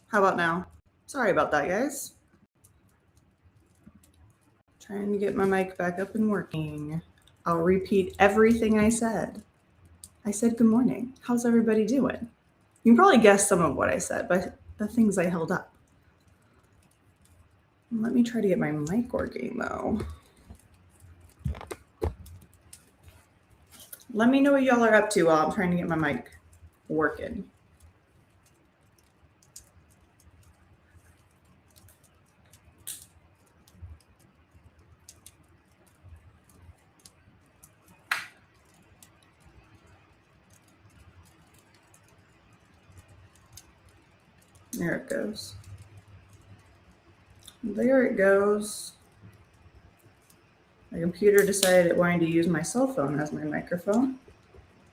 How about now? Sorry about that, guys. Trying to get my mic back up and working. I'll repeat everything I said. I said good morning. How's everybody doing? You can probably guess some of what I said by the things I held up. Let me try to get my mic working though. Let me know what y'all are up to while I'm trying to get my mic working. There it goes. There it goes. My computer decided it wanted to use my cell phone as my microphone,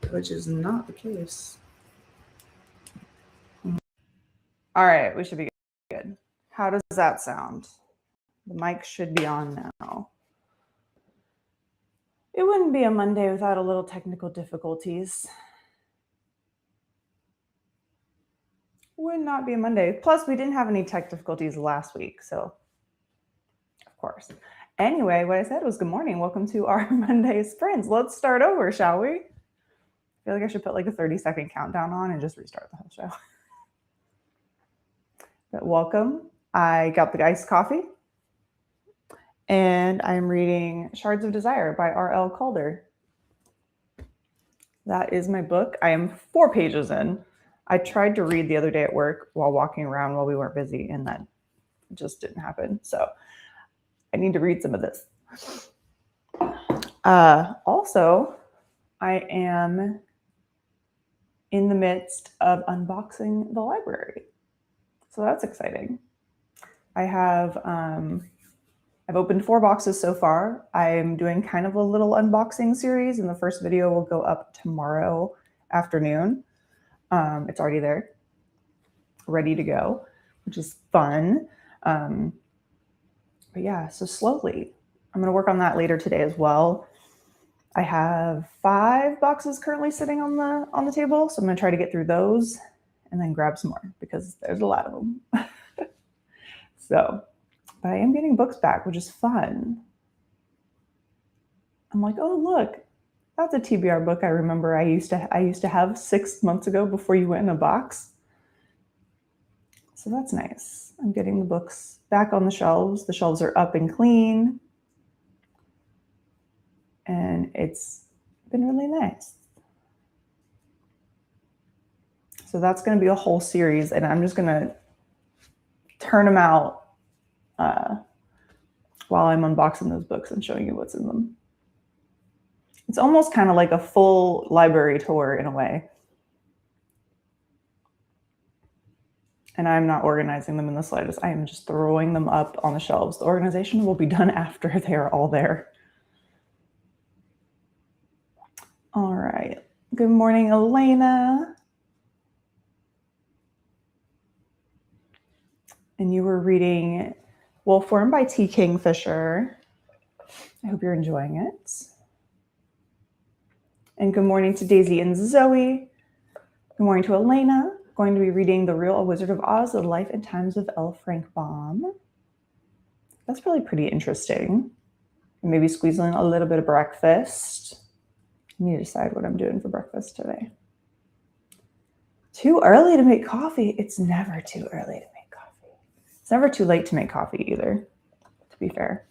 which is not the case. All right, we should be good. How does that sound? The mic should be on now. It wouldn't be a Monday without a little technical difficulties. Would not be a Monday. Plus, we didn't have any tech difficulties last week, so of course. Anyway, what I said was good morning. Welcome to our Monday sprints. Let's start over, shall we? I feel like I should put like a 30-second countdown on and just restart the whole show. But welcome. I got the iced coffee, and I'm reading Shards of Desire by R.L. Caulder. That is my book. I am 4 pages in. I tried to read the other day at work while walking around while we weren't busy, and that just didn't happen. So I need to read some of this. Also, I am in the midst of unboxing the library. So that's exciting. I have, I've opened 4 boxes so far. I'm doing kind of a little unboxing series, and the first video will go up tomorrow afternoon. It's already there, ready to go, which is fun. But yeah, so slowly, I'm going to work on that later today as well. I have 5 boxes currently sitting on the table, so I'm going to try to get through those and then grab some more because there's a lot of them. So, but I am getting books back, which is fun. I'm like, oh look, that's a TBR book I remember I used to have 6 months ago before you went in a box. So that's nice. I'm getting the books back on the shelves. The shelves are up and clean. And it's been really nice. So that's going to be a whole series, and I'm just going to turn them out while I'm unboxing those books and showing you what's in them. It's almost kind of like a full library tour in a way. And I'm not organizing them in the slightest. I am just throwing them up on the shelves. The organization will be done after they are all there. All right. Good morning, Elena. And you were reading Wolfworm by T. Kingfisher. I hope you're enjoying it. And good morning to Daisy and Zoe. Good morning to Elena. Going to be reading The Real Wizard of Oz, The Life and Times of L. Frank Baum. That's probably pretty interesting. Maybe squeeze in a little bit of breakfast. I need to decide what I'm doing for breakfast today. Too early to make coffee? It's never too early to make coffee. It's never too late to make coffee either, to be fair.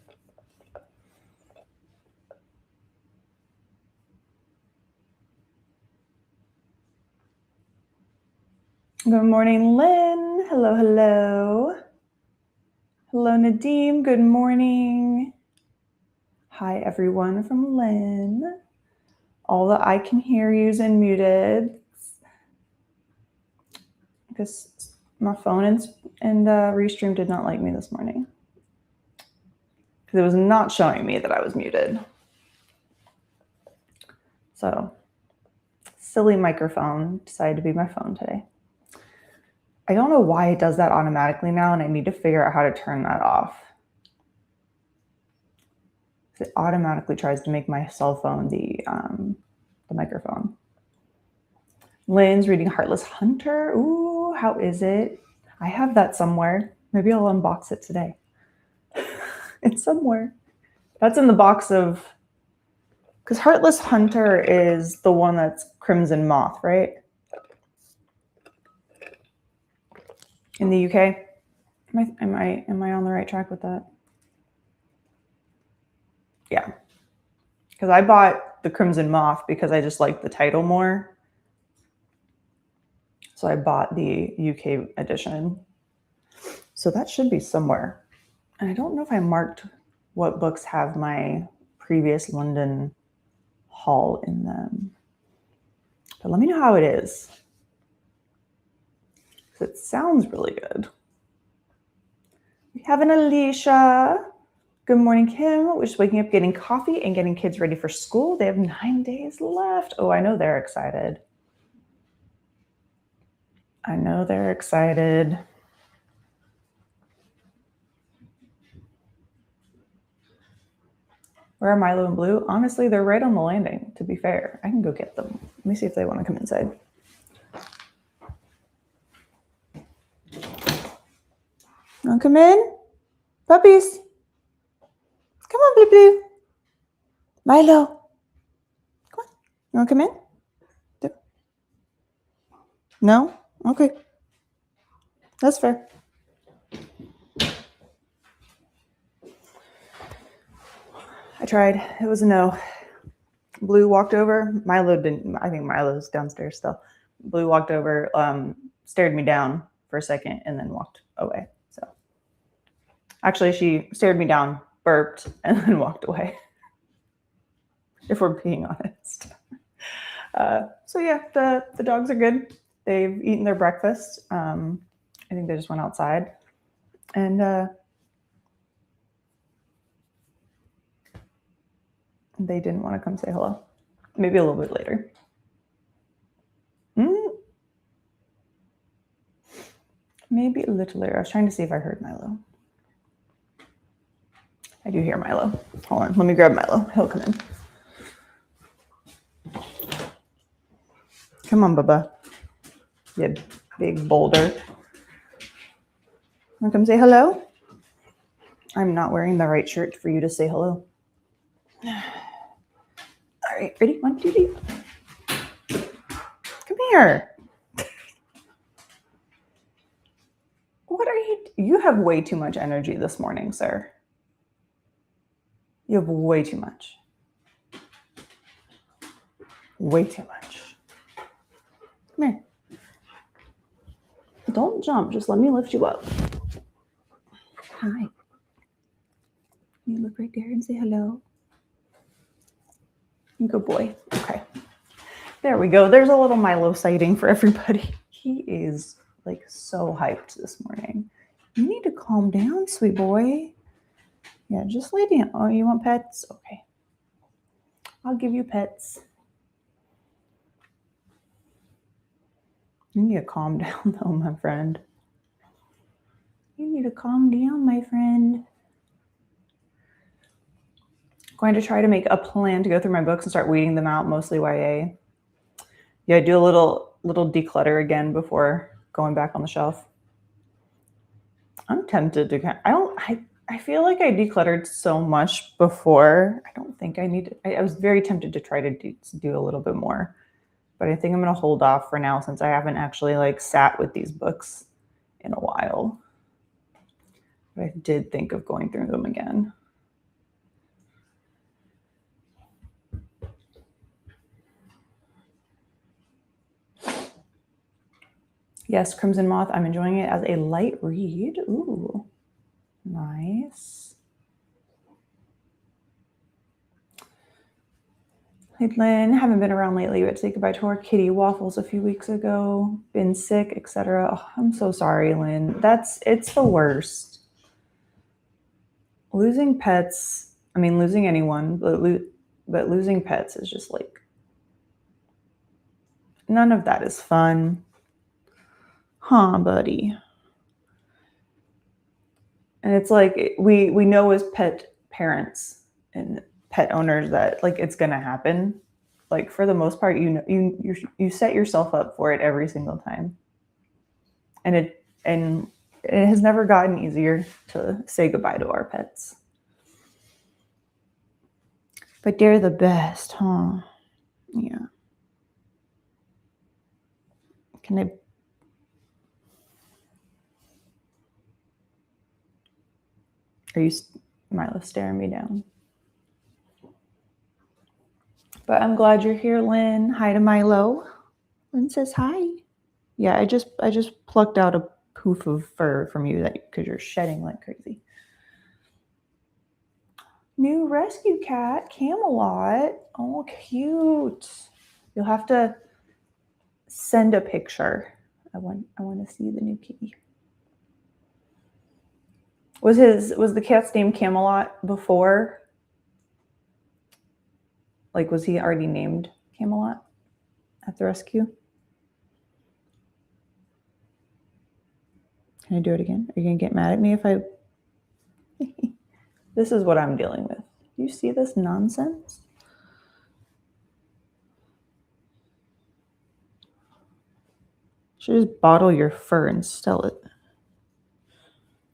Good morning, Lynn. Hello, hello. Hello, Nadeem. Good morning. Hi, everyone from Lynn. All the I can hear yous and muted. Because my phone and Restream did not like me this morning. Because it was not showing me that I was muted. So, silly microphone decided to be my phone today. I don't know why it does that automatically now, and I need to figure out how to turn that off. It automatically tries to make my cell phone the microphone. Lynn's reading Heartless Hunter. Ooh, how is it? I have that somewhere. Maybe I'll unbox it today. It's somewhere. That's in the box of, because Heartless Hunter is the one that's Crimson Moth, right? In the UK. Am I on the right track with that? Yeah. Because I bought the Crimson Moth because I just liked the title more. So I bought the UK edition. So that should be somewhere. And I don't know if I marked what books have my previous London haul in them. But let me know how it is. Because it sounds really good. We have an Alicia. Good morning, Kim. We're just waking up, getting coffee, and getting kids ready for school. They have 9 days left. Oh, I know they're excited. I know they're excited. Where are Milo and Blue? Honestly, they're right on the landing, to be fair. I can go get them. Let me see if they want to come inside. Want to come in? Puppies? Come on, Blue Blue. Milo. Come on. You want to come in? No? Okay. That's fair. I tried. It was a no. Blue walked over. Milo didn't. I think Milo's downstairs still. Blue walked over, stared me down for a second, and then walked away. So actually, she stared me down, burped, and then walked away. If we're being honest. So yeah, the dogs are good. They've eaten their breakfast. I think they just went outside, and they didn't want to come say hello. Maybe a little bit later. Maybe a little later. I was trying to see if I heard Milo. I do hear Milo. Hold on. Let me grab Milo. He'll come in. Come on, Bubba. You big boulder. Want to come say hello? I'm not wearing the right shirt for you to say hello. All right. Ready? 1, 2, 3. Come here. What are you? You have way too much energy this morning, sir. You have way too much. Way too much. Come here. Don't jump. Just let me lift you up. Hi. You look right there and say hello. Good boy. Okay. There we go. There's a little Milo sighting for everybody. He is like so hyped this morning. You need to calm down, sweet boy. Yeah, just lay down. Oh, you want pets? Okay. I'll give you pets. You need to calm down though, my friend. You need to calm down, my friend. Going to try to make a plan to go through my books and start weeding them out, mostly YA. Yeah, do a little declutter again before going back on the shelf. I'm tempted to. I feel like I decluttered so much before. I don't think I need to. I was very tempted to try to do a little bit more, but I think I'm going to hold off for now since I haven't actually like sat with these books in a while. But I did think of going through them again. Yes, Crimson Moth. I'm enjoying it as a light read. Ooh, nice. Hey, Lynn. Haven't been around lately, but say goodbye to our kitty Waffles a few weeks ago. Been sick, etc. Oh, I'm so sorry, Lynn. It's the worst. Losing pets. I mean, losing anyone, but losing pets is just like none of that is fun. Huh, buddy? And it's like we know as pet parents and pet owners that like it's gonna happen. Like for the most part, you set yourself up for it every single time, and And it has never gotten easier to say goodbye to our pets. But they're the best, huh? Yeah. Can I? Are you, Milo, staring me down? But I'm glad you're here, Lynn. Hi to Milo. Lynn says hi. Yeah, I just plucked out a poof of fur from you because you're shedding like crazy. New rescue cat, Camelot. Oh, cute. You'll have to send a picture. I want to see the new kitty. Was the cat's name Camelot before? Like, was he already named Camelot at the rescue? Can I do it again? Are you gonna get mad at me if I? This is what I'm dealing with. Do you see this nonsense? Should just bottle your fur and sell it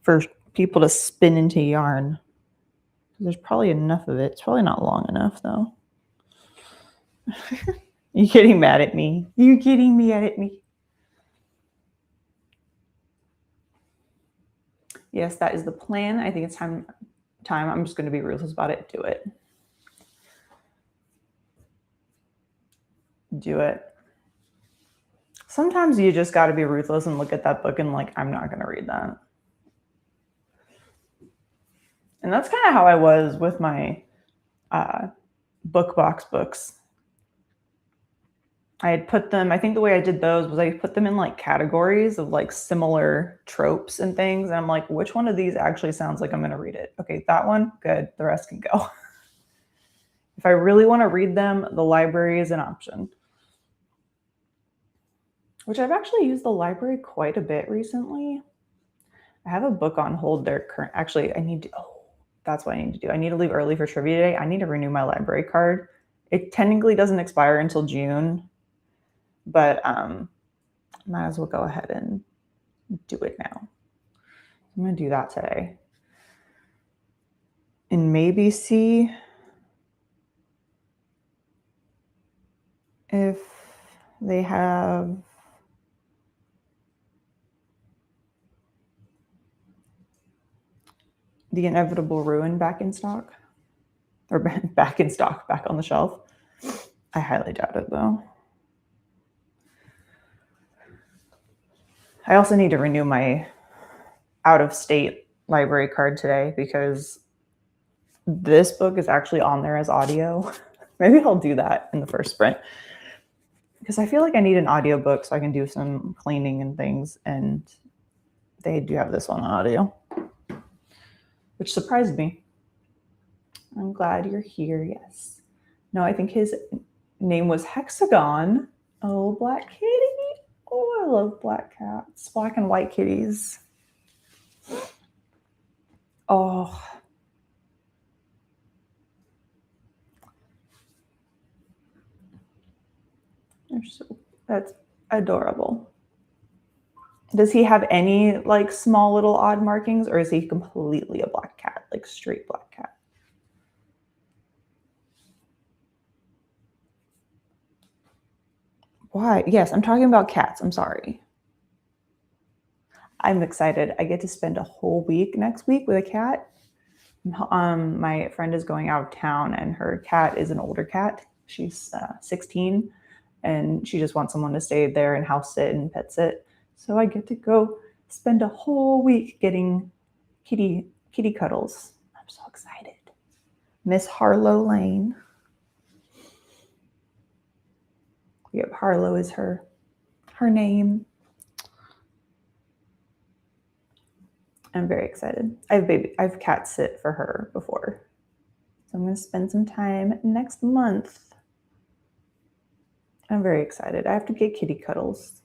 for people to spin into yarn. There's probably enough of it. It's probably not long enough though. You getting mad at me? You getting mad at me? Yes, that is the plan. I think it's time. I'm just going to be ruthless about it. Do it. Do it. Sometimes you just got to be ruthless and look at that book and like, I'm not going to read that. And that's kind of how I was with my book box books. I had put them, I think the way I did those was I put them in like categories of like similar tropes and things. And I'm like, which one of these actually sounds like I'm going to read it? Okay, that one, good. The rest can go. If I really want to read them, the library is an option. Which I've actually used the library quite a bit recently. I have a book on hold there. Actually, that's what I need to do. I need to leave early for trivia day. I need to renew my library card. It technically doesn't expire until June, but might as well go ahead and do it now. I'm going to do that today. And maybe see if they have The Inevitable Ruin back in stock. Or back in stock, back on the shelf. I highly doubt it though. I also need to renew my out-of-state library card today because this book is actually on there as audio. Maybe I'll do that in the first sprint because I feel like I need an audiobook so I can do some cleaning and things, and they do have this one on audio, which surprised me. I'm glad you're here. Yes. No, I think his name was Hexagon. Oh, black kitty. Oh, I love black cats. Black and white kitties. Oh. That's adorable. Does he have any like small little odd markings, or is he completely a black cat, like straight black cat? Why? Yes, I'm talking about cats. I'm sorry. I'm excited. I get to spend a whole week next week with a cat. My friend is going out of town, and her cat is an older cat. She's 16, and she just wants someone to stay there and house sit and pet sit. So I get to go spend a whole week getting kitty cuddles. I'm so excited. Miss Harlow Lane. Yep, Harlow is her name. I'm very excited. I've cat sit for her before. So I'm going to spend some time next month. I'm very excited. I have to get kitty cuddles.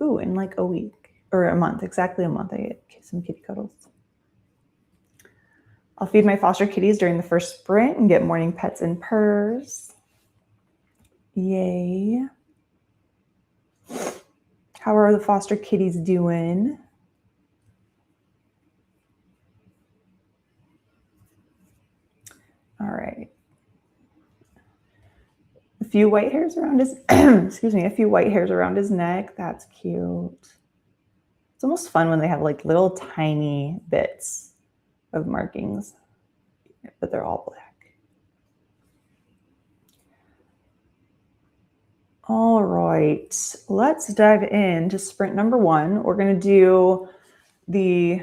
Ooh, in like a week or a month, exactly a month, I get some kitty cuddles. I'll feed my foster kitties during the first sprint and get morning pets and purrs. Yay. How are the foster kitties doing? All right. A few white hairs around his, excuse me, a few white hairs around his neck. That's cute. It's almost fun when they have like little tiny bits of markings, but they're all black. All right, let's dive into sprint number 1. We're going to do the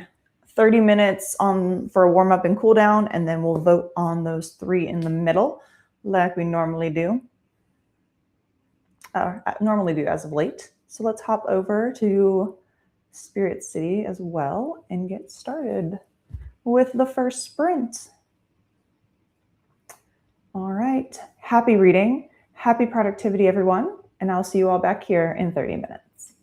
30 minutes for a warm up and cool down, and then we'll vote on those 3 in the middle like we normally do. As of late. So let's hop over to Spirit City as well and get started with the first sprint. All right, happy reading, happy productivity, everyone, and I'll see you all back here in 30 minutes.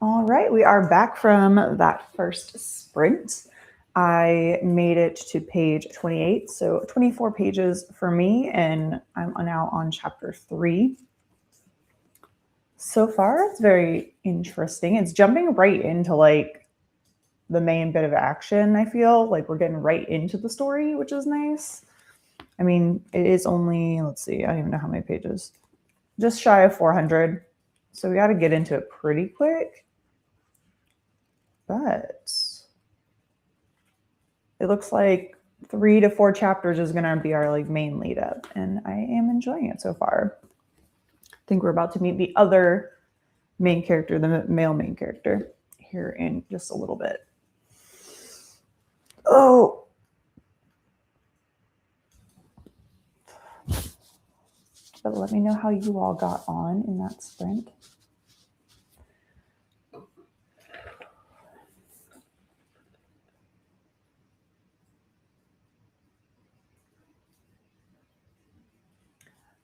All right, we are back from that first sprint. I made it to page 28, so 24 pages for me, and I'm now on chapter 3. So far, it's very interesting. It's jumping right into like the main bit of action. I feel like we're getting right into the story, which is nice. I mean, it is only, let's see, I don't even know how many pages. Just shy of 400. So we got to get into it pretty quick. But it looks like 3 to 4 chapters is going to be our like main lead up, and I am enjoying it so far. I think we're about to meet the other main character, the male main character, here in just a little bit. Oh, but let me know how you all got on in that sprint.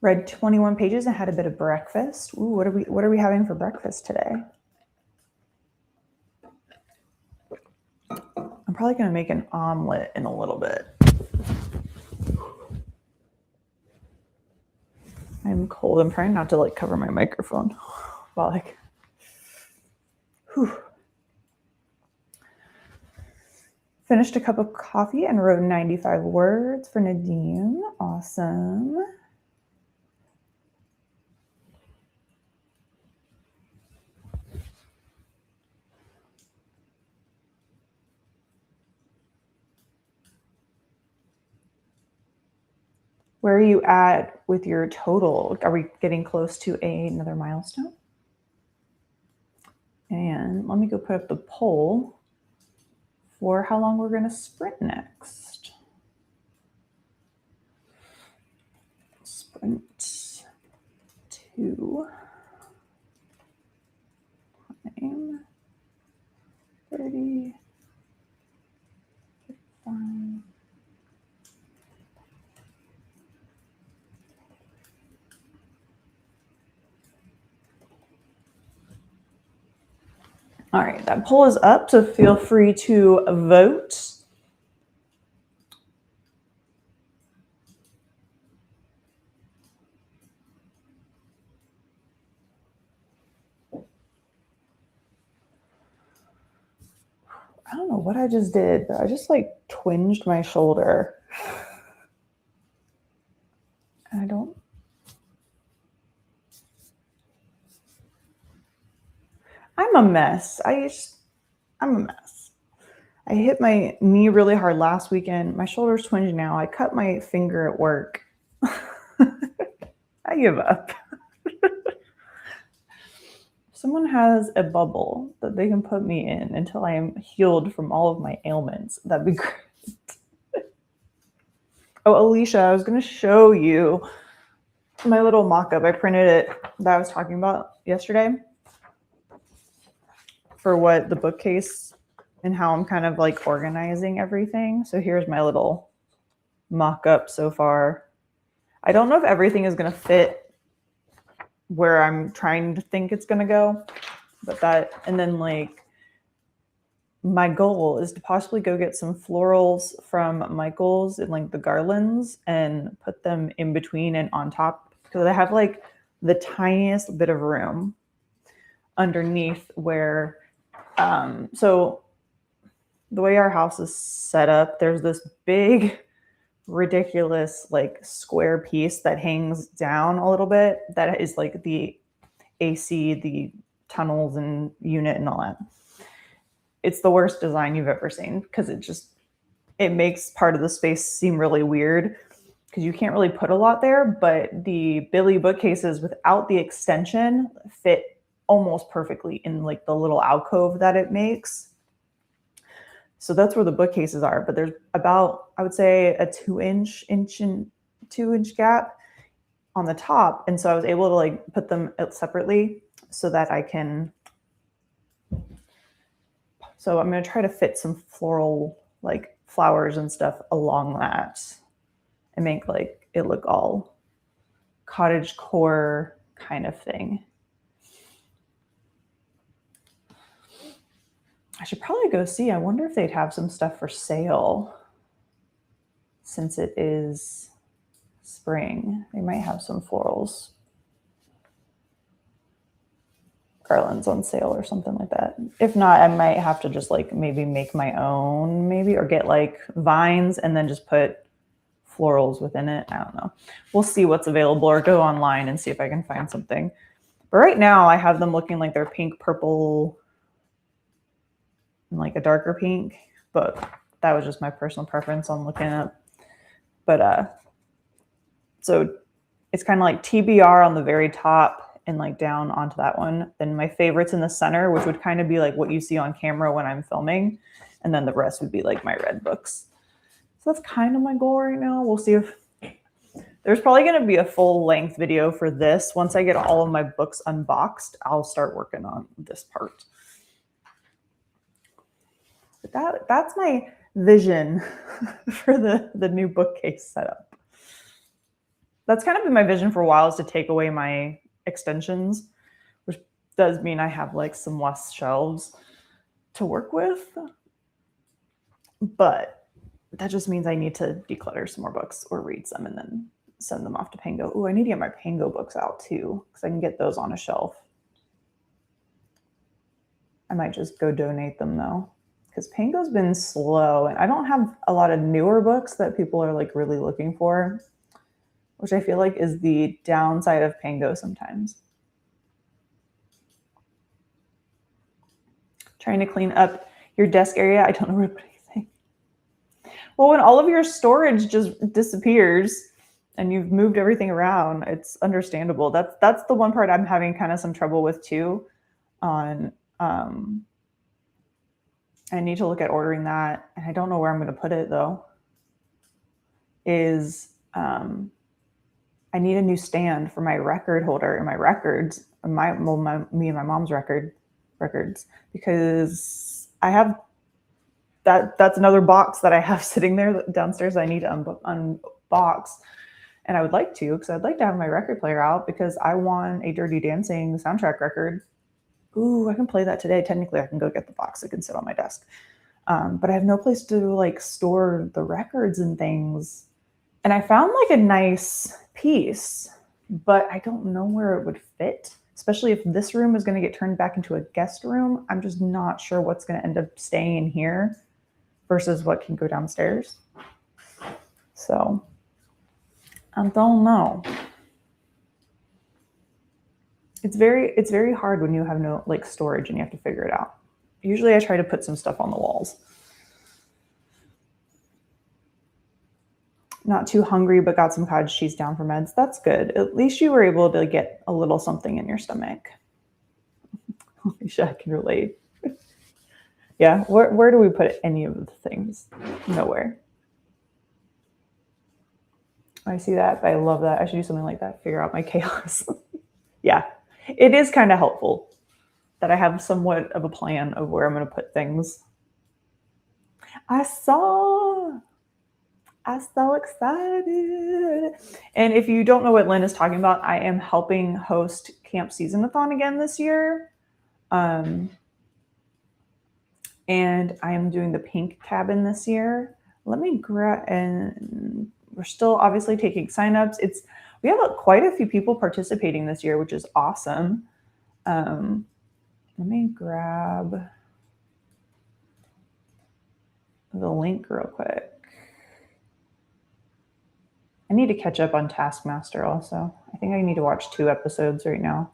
Read 21 pages and had a bit of breakfast. Ooh, what are we having for breakfast today? I'm probably going to make an omelet in a little bit. I'm cold. I'm trying not to like cover my microphone while like, whew. Finished a cup of coffee and wrote 95 words for Nadim. Awesome. Where are you at with your total? Are we getting close to another milestone? And let me go put up the poll for how long we're going to sprint next. Sprint 2. Time 30. 55. All right, that poll is up, so feel free to vote. I don't know what I just did, but I just like twinged my shoulder. I don't. I'm a mess. I'm a mess. I hit my knee really hard last weekend. My shoulder's twinged now. I cut my finger at work. I give up. Someone has a bubble that they can put me in until I am healed from all of my ailments. That'd be great. Oh, Alicia, I was going to show you my little mock-up. I printed it that I was talking about yesterday for what the bookcase and how I'm kind of like organizing everything. So here's my little mock-up so far. I don't know if everything is going to fit where I'm trying to think it's going to go, but that, and then like my goal is to possibly go get some florals from Michael's and like the garlands and put them in between and on top, because I have like the tiniest bit of room underneath where, so the way our house is set up, there's this big, ridiculous like square piece that hangs down a little bit that is like the AC, the tunnels and unit and all that. It's the worst design you've ever seen because it makes part of the space seem really weird because you can't really put a lot there, but the Billy bookcases without the extension fit almost perfectly in like the little alcove that it makes. So that's where the bookcases are, but there's about, I would say, a 2-inch gap on the top. And so I was able to like put them separately so that I can, so I'm going to try to fit some floral like flowers and stuff along that and make like it look all cottage core kind of thing. I should probably go see. I wonder if they'd have some stuff for sale since it is spring. They might have some florals, garlands on sale or something like that. If not, I might have to just like maybe make my own, maybe, or get like vines and then just put florals within it. I don't know. We'll see what's available, or go online and see if I can find something. But right now I have them looking like they're pink, purple, and like a darker pink. But that was just my personal preference on looking up. But so it's kind of like TBR on the very top and like down onto that one. Then my favorites in the center, which would kind of be like what you see on camera when I'm filming. And then the rest would be like my red books. So that's kind of my goal right now. We'll see if there's probably going to be a full length video for this. Once I get all of my books unboxed, I'll start working on this part. But that's my vision for the new bookcase setup. That's kind of been my vision for a while, is to take away my extensions, which does mean I have like some less shelves to work with. But that just means I need to declutter some more books or read some and then send them off to Pango. Oh, I need to get my Pango books out too, because I can get those on a shelf. I might just go donate them though, because Pango's been slow and I don't have a lot of newer books that people are like really looking for, which I feel like is the downside of Pango sometimes. Trying to clean up your desk area. I don't know where to put anything. Well, when all of your storage just disappears and you've moved everything around, it's understandable. That's the one part I'm having kind of some trouble with too. I need to look at ordering that, and I don't know where I'm going to put it though. I need a new stand for my record holder and my records, me and my mom's records, because I have that's another box that I have sitting there downstairs I need to unbox. And I would like to, because I'd like to have my record player out, because I want a Dirty Dancing soundtrack record. Ooh, I can play that today. Technically, I can go get the box. It can sit on my desk. But I have no place to like store the records and things. And I found like a nice piece, but I don't know where it would fit, especially if this room is going to get turned back into a guest room. I'm just not sure what's going to end up staying in here versus what can go downstairs. So I don't know. It's very hard when you have no like storage and you have to figure it out. Usually I try to put some stuff on the walls. Not too hungry, but got some cottage cheese down for meds. That's good. At least you were able to get a little something in your stomach. I can relate. Yeah, where do we put any of the things? Nowhere. I see that, but I love that. I should do something like that. Figure out my chaos. Yeah, it is kind of helpful that I have somewhat of a plan of where I'm going to put things. I'm so excited. And if you don't know what Lynn is talking about, I am helping host Camp Season-a-thon again this year. And I am doing the pink cabin this year. Let me grab, and we're still obviously taking signups. We have quite a few people participating this year, which is awesome. Let me grab the link real quick. I need to catch up on Taskmaster also. I think I need to watch 2 episodes right now.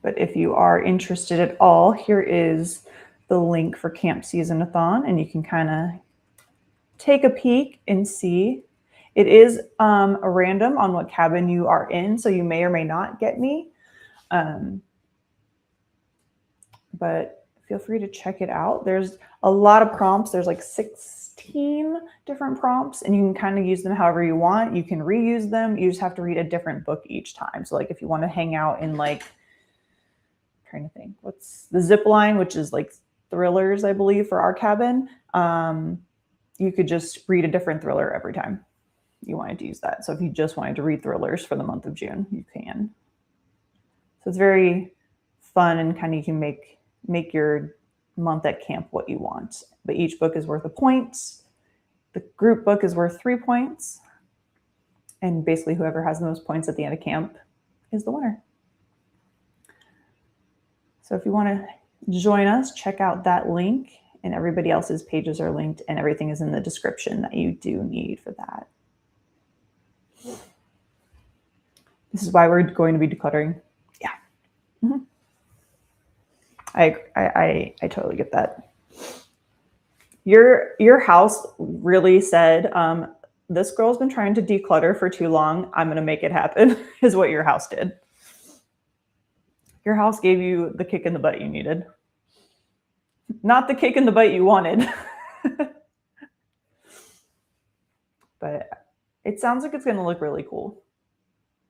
But if you are interested at all, here is the link for Camp Season-a-thon, and you can kind of take a peek and see. It is a random on what cabin you are in, so you may or may not get me. But feel free to check it out. There's a lot of prompts. There's like 16 different prompts, and you can kind of use them however you want. You can reuse them. You just have to read a different book each time. So like if you want to hang out in like, I'm trying to think, what's the zip line, which is like thrillers, I believe, for our cabin. You you could just read a different thriller every time you wanted to use that. So if you just wanted to read thrillers for the month of June, you can. So it's very fun, and kind of you can make your month at camp what you want. But each book is worth a point. The group book is worth 3 points. And basically whoever has the most points at the end of camp is the winner. So if you want to join us, check out that link, and everybody else's pages are linked, and everything is in the description that you do need for that. This is why we're going to be decluttering. Yeah. Mm-hmm. I totally get that. Your house really said, this girl's been trying to declutter for too long. I'm going to make it happen, is what your house did. Your house gave you the kick in the butt you needed. Not the kick in the butt you wanted. But it sounds like it's going to look really cool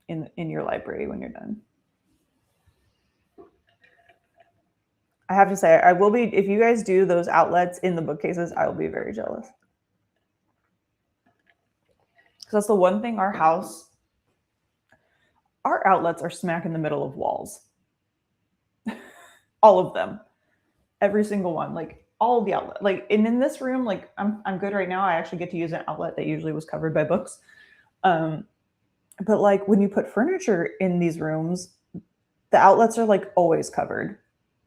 in your library when you're done. I have to say, I will be, if you guys do those outlets in the bookcases, I will be very jealous. Because that's the one thing our outlets are smack in the middle of walls. All of them. Every single one. Like all of the outlets. Like, and in this room, like I'm good right now. I actually get to use an outlet that usually was covered by books. But like when you put furniture in these rooms, the outlets are like always covered.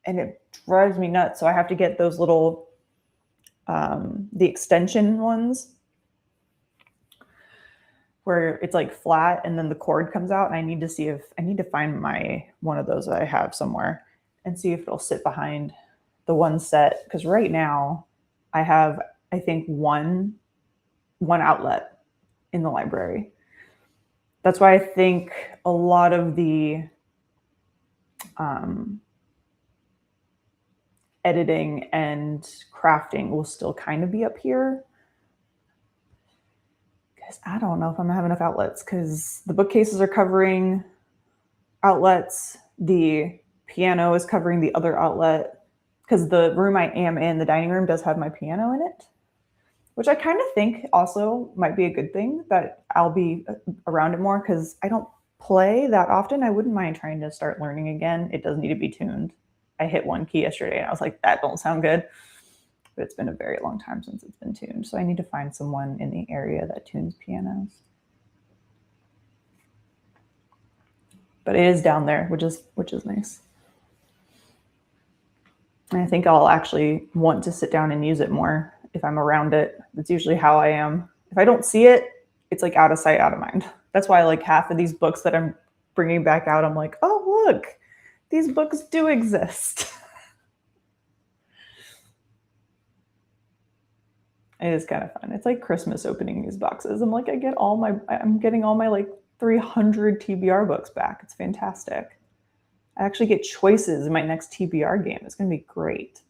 And it drives me nuts. So I have to get those little, the extension ones where it's like flat and then the cord comes out. And I need to find one of those that I have somewhere and see if it'll sit behind the one set. Because right now I have, I think, one outlet in the library. That's why I think a lot of the editing and crafting will still kind of be up here. Because I don't know if I'm gonna have enough outlets, because the bookcases are covering outlets. The piano is covering the other outlet, because the room I am in, the dining room, does have my piano in it, which I kind of think also might be a good thing, that I'll be around it more, because I don't play that often. I wouldn't mind trying to start learning again. It does need to be tuned. I hit one key yesterday and I was like, that don't sound good. But it's been a very long time since it's been tuned. So I need to find someone in the area that tunes pianos. But it is down there, which is nice. And I think I'll actually want to sit down and use it more if I'm around it. That's usually how I am. If I don't see it, it's like out of sight, out of mind. That's why like half of these books that I'm bringing back out, I'm like, oh, look, these books do exist. It is kind of fun. It's like Christmas opening these boxes. I'm like, I'm getting all my like 300 TBR books back. It's fantastic. I actually get choices in my next TBR game. It's going to be great.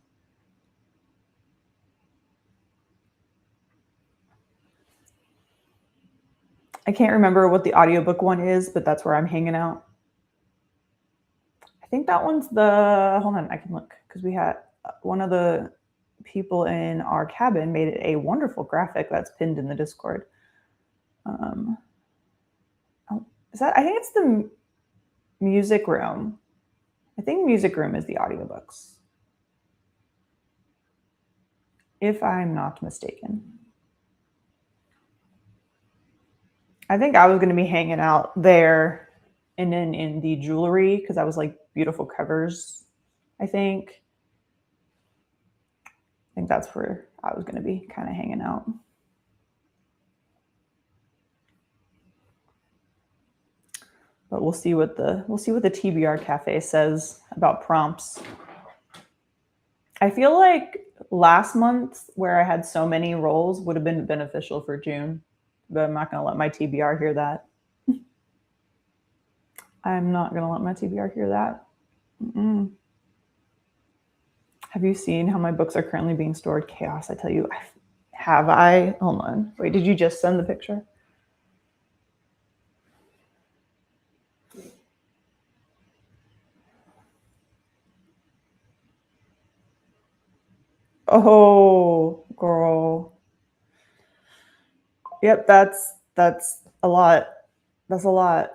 I can't remember what the audiobook one is, but that's where I'm hanging out. I think that one's hold on, I can look, because we had one of the people in our cabin made it a wonderful graphic that's pinned in the Discord. I think it's the music room. I think music room is the audiobooks, if I'm not mistaken. I think I was going to be hanging out there and then in the jewelry, because I was like beautiful covers, I think that's where I was going to be kind of hanging out. But we'll see what the TBR cafe says about prompts. I feel like last month, where I had so many roles, would have been beneficial for June, but I'm not going to let my TBR hear that. I'm not going to let my TBR hear that. Mm-mm. Have you seen how my books are currently being stored? Chaos, I tell you. Have I? Hold on. Wait, did you just send the picture? Oh, girl. Yep, that's a lot. That's a lot.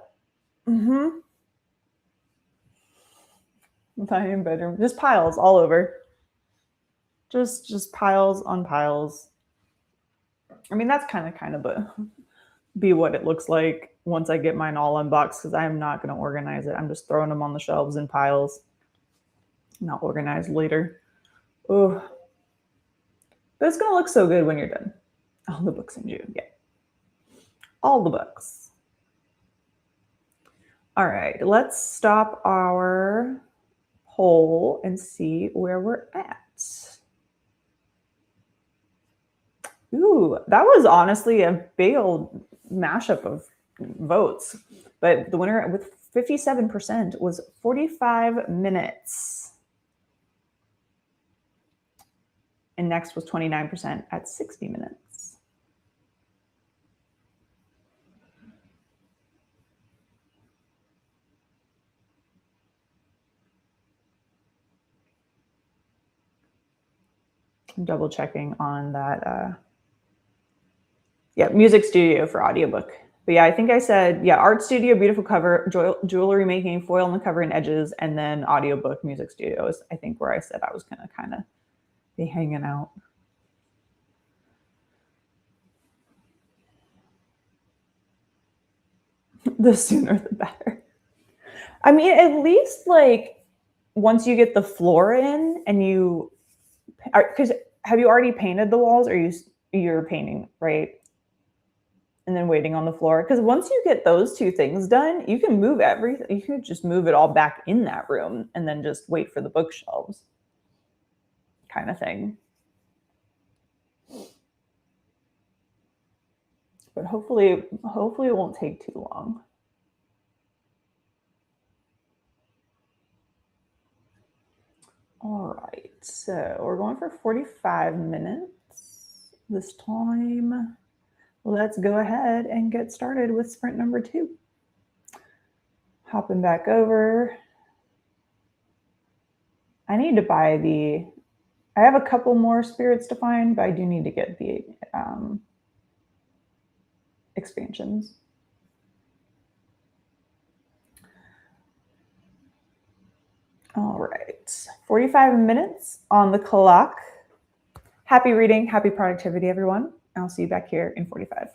Mm-hmm. Tiny bedroom. Just piles all over. Just piles on piles. I mean, that's kind of be what it looks like once I get mine all unboxed, because I'm not going to organize it. I'm just throwing them on the shelves in piles. Not organized later. Oh, but it's going to look so good when you're done. All the books in June. Yeah. All the books. All right. Let's stop our poll and see where we're at. Ooh, that was honestly a big old mashup of votes. But the winner with 57% was 45 minutes. And next was 29% at 60 minutes. I'm double checking on that. Yeah, music studio for audiobook. But yeah, I think I said, yeah, art studio, beautiful cover, jewelry making, foil on the cover and edges, and then audiobook, music studio is, I think, where I said I was going to kind of be hanging out. The sooner the better. I mean, at least like once you get the floor in and you, because have you already painted the walls, or you're painting, right? And then waiting on the floor. Because once you get those two things done, you can move everything. You can just move it all back in that room and then just wait for the bookshelves, kind of thing. But hopefully it won't take too long. All right, so we're going for 45 minutes this time. Let's go ahead and get started with sprint number 2. Hopping back over. I need to buy I have a couple more spirits to find, but I do need to get the expansions. All right, 45 minutes on the clock. Happy reading, happy productivity, everyone. I'll see you back here in 45.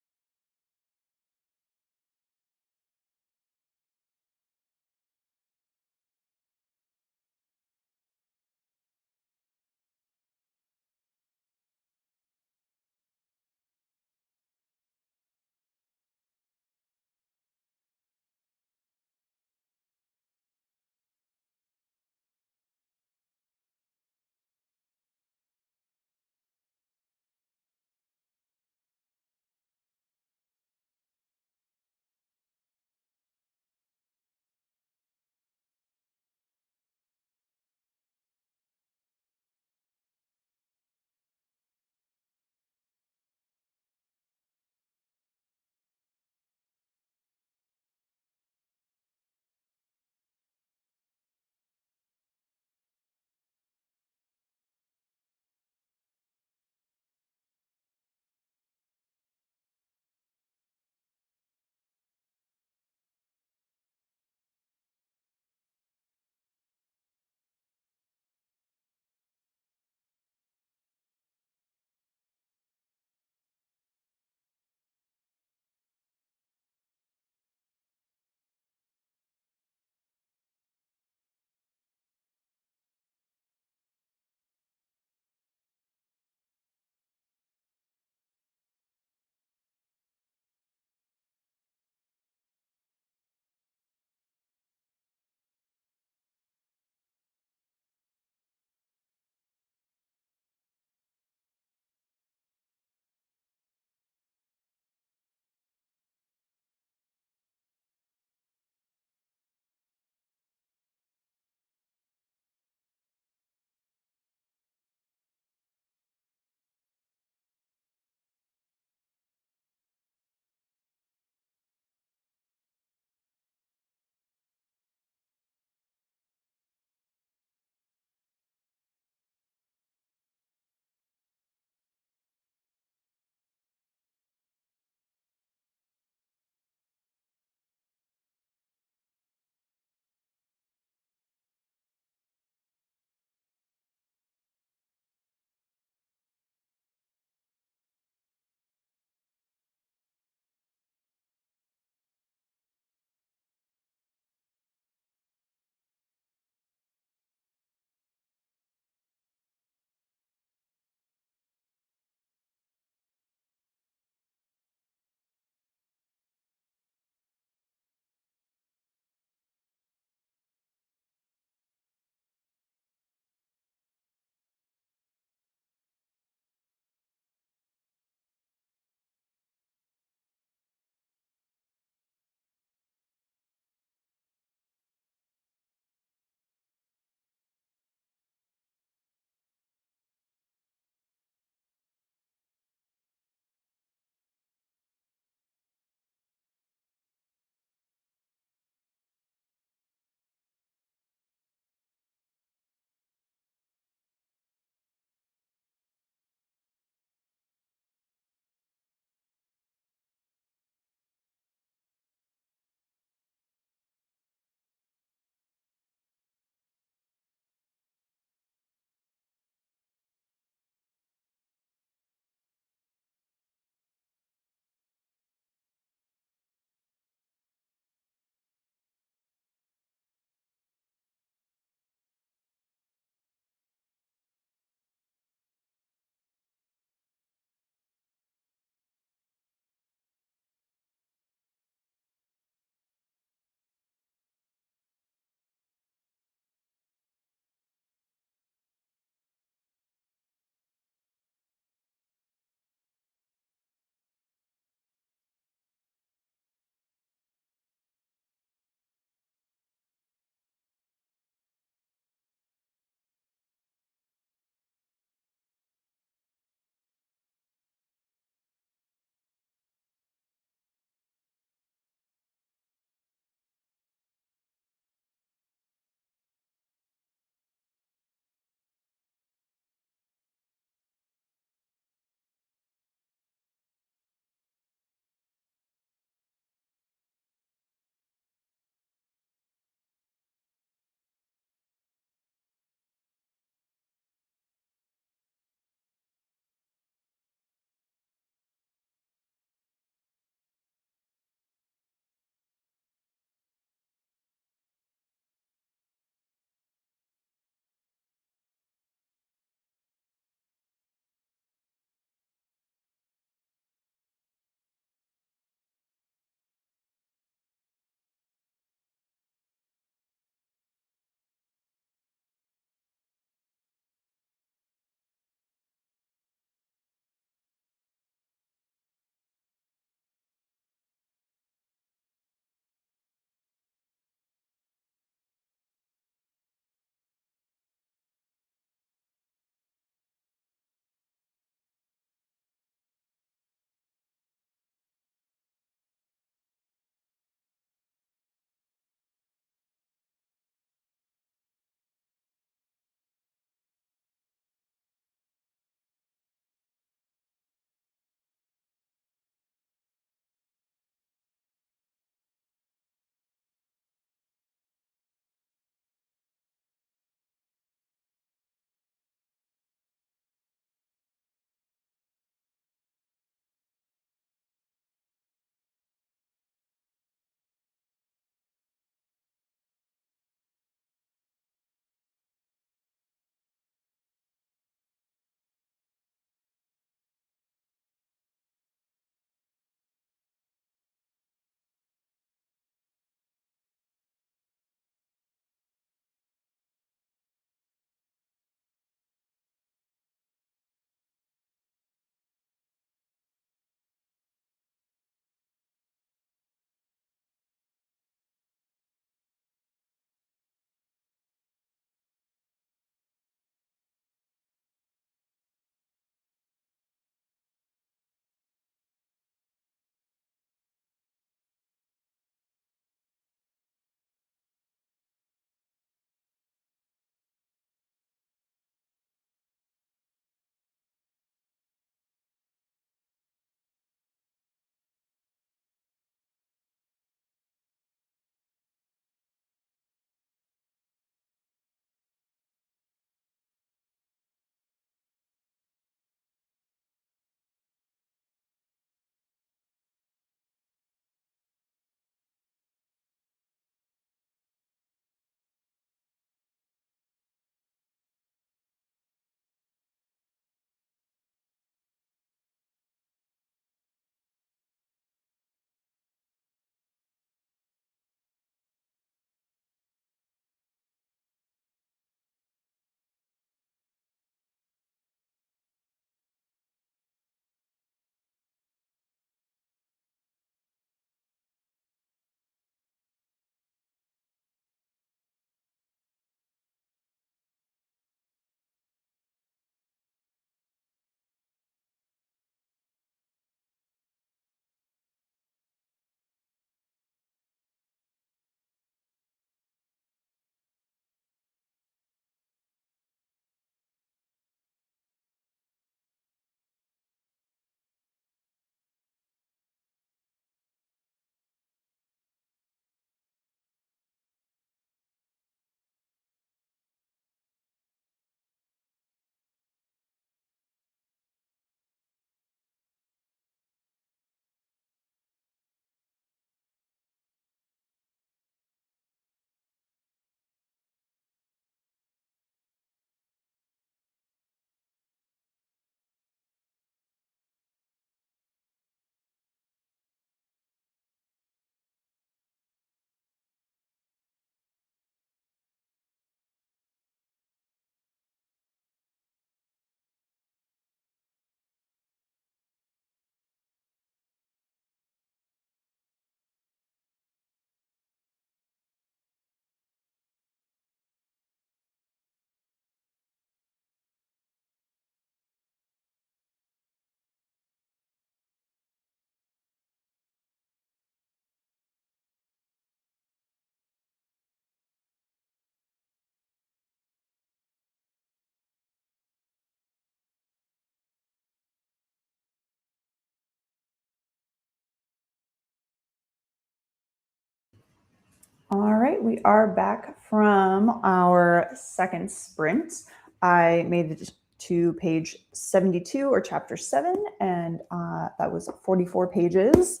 All right, we are back from our second sprint. I made it to page 72 or chapter 7, and that was 44 pages.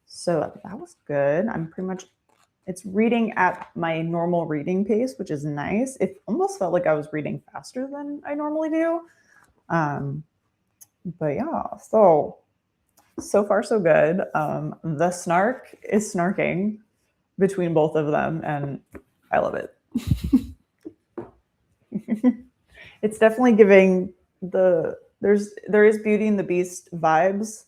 So that was good. It's reading at my normal reading pace, which is nice. It almost felt like I was reading faster than I normally do. But yeah, so far so good. The snark is snarking between both of them, and I love it. It's definitely giving there is Beauty and the Beast vibes,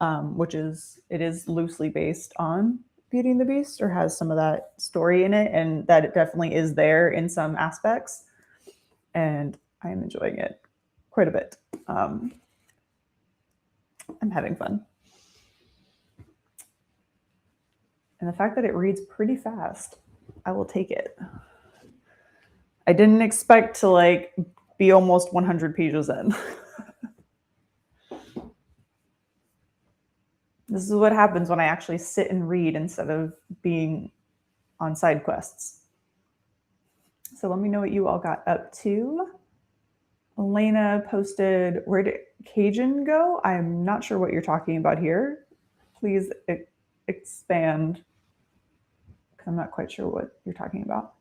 it is loosely based on Beauty and the Beast, or has some of that story in it, and that it definitely is there in some aspects, and I am enjoying it quite a bit. I'm having fun. And the fact that it reads pretty fast, I will take it. I didn't expect to be almost 100 pages in. This is what happens when I actually sit and read instead of being on side quests. So let me know what you all got up to. Elena posted, where did Cajun go? I'm not sure what you're talking about here. Please expand, because I'm not quite sure what you're talking about.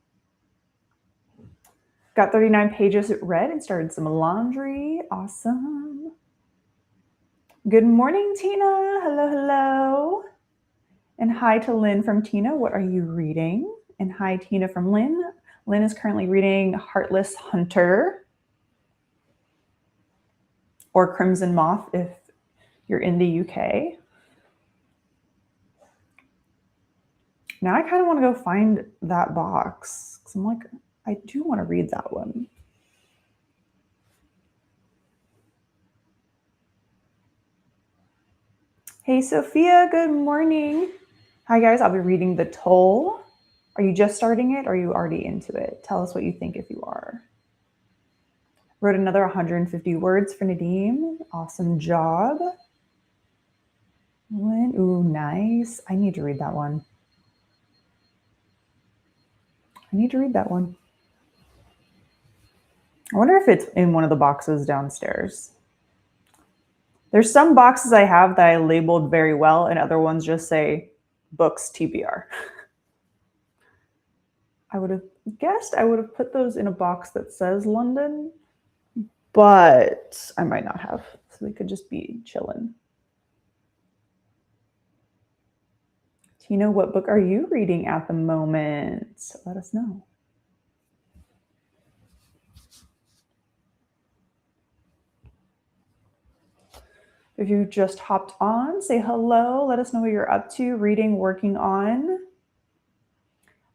Got 39 pages read and started some laundry. Awesome. Good morning, Tina. Hello, hello. And hi to Lynn from Tina. What are you reading? And hi, Tina from Lynn. Lynn is currently reading Heartless Hunter, or Crimson Moth if you're in the UK. Now I kind of want to go find that box, because I'm like, I do want to read that one. Hey, Sophia, good morning. Hi, guys. I'll be reading The Toll. Are you just starting it, or are you already into it? Tell us what you think if you are. Wrote another 150 words for Nadim. Awesome job. Ooh, nice. I need to read that one. I wonder if it's in one of the boxes downstairs. There's some boxes I have that I labeled very well, and other ones just say books TBR. I would have guessed I would have put those in a box that says London, but I might not have. So they could just be chilling. Tina, what book are you reading at the moment? Let us know. If you just hopped on, say hello. Let us know what you're up to, reading, working on.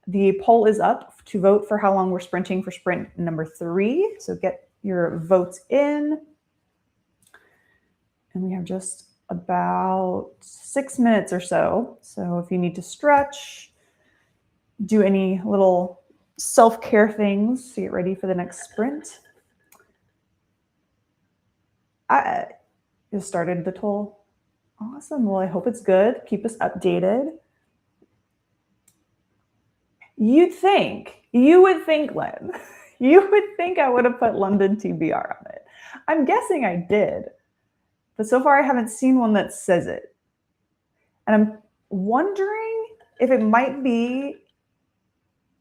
The poll is up to vote for how long we're sprinting for sprint number 3. So get your votes in. And we have just about 6 minutes or so. So if you need to stretch, do any little self-care things to get ready for the next sprint. I just started The Toll. Awesome. Well, I hope it's good. Keep us updated. You would think, Lynn, you would think I would have put London TBR on it. I'm guessing I did, but so far I haven't seen one that says it. And I'm wondering if it might be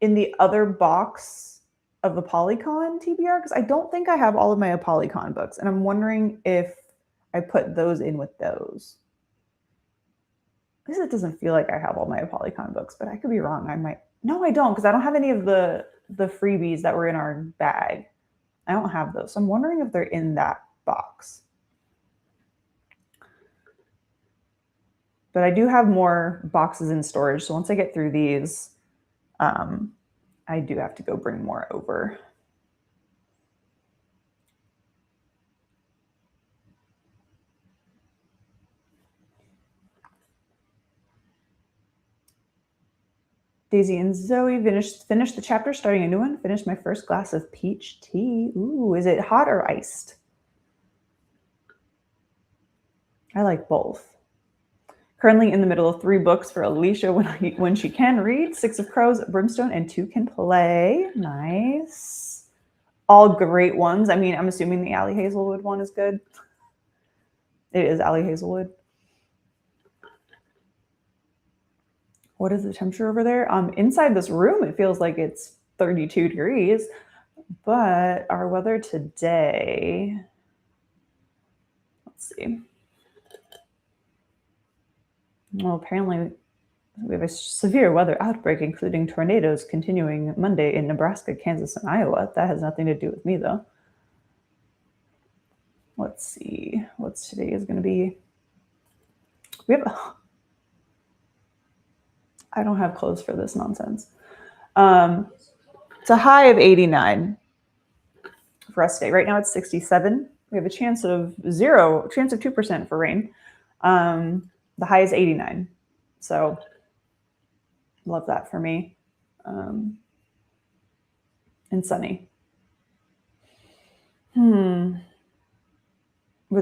in the other box of the Polycon TBR, because I don't think I have all of my Polycon books, and I'm wondering if I put those in with those. At least it doesn't feel like I have all my Polycon books, but I could be wrong. I might. No, I don't, because I don't have any of the freebies that were in our bag. I don't have those. So I'm wondering if they're in that box. But I do have more boxes in storage. So once I get through these, I do have to go bring more over. Daisy and Zoe finished the chapter, starting a new one. Finished my first glass of peach tea. Ooh, is it hot or iced? I like both. Currently in the middle of 3 books for Alicia when she can read. 6 of Crows, Brimstone, and 2 Can Play. Nice. All great ones. I mean, I'm assuming the Allie Hazelwood one is good. It is Allie Hazelwood. What is the temperature over there? Inside this room, it feels like it's 32 degrees. But our weather today, let's see. Well, apparently we have a severe weather outbreak, including tornadoes continuing Monday in Nebraska, Kansas, and Iowa. That has nothing to do with me, though. Let's see. What's today is going to be. I don't have clothes for this nonsense. It's a high of 89 for us today. Right now it's 67. We have a chance of 2% for rain. The high is 89. So love that for me. And sunny. With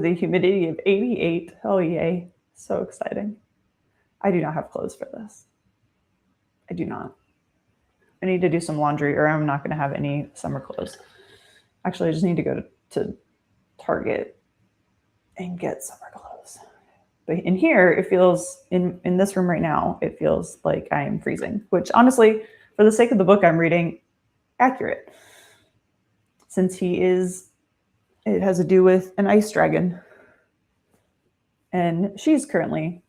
a humidity of 88. Oh, yay. So exciting. I do not have clothes for this. I do not. I need to do some laundry or I'm not going to have any summer clothes. Actually, I just need to go to Target and get summer clothes. But in here, it feels, in this room right now, it feels like I am freezing, which honestly, for the sake of the book I'm reading, accurate. Since it has to do with an ice dragon. And she's currently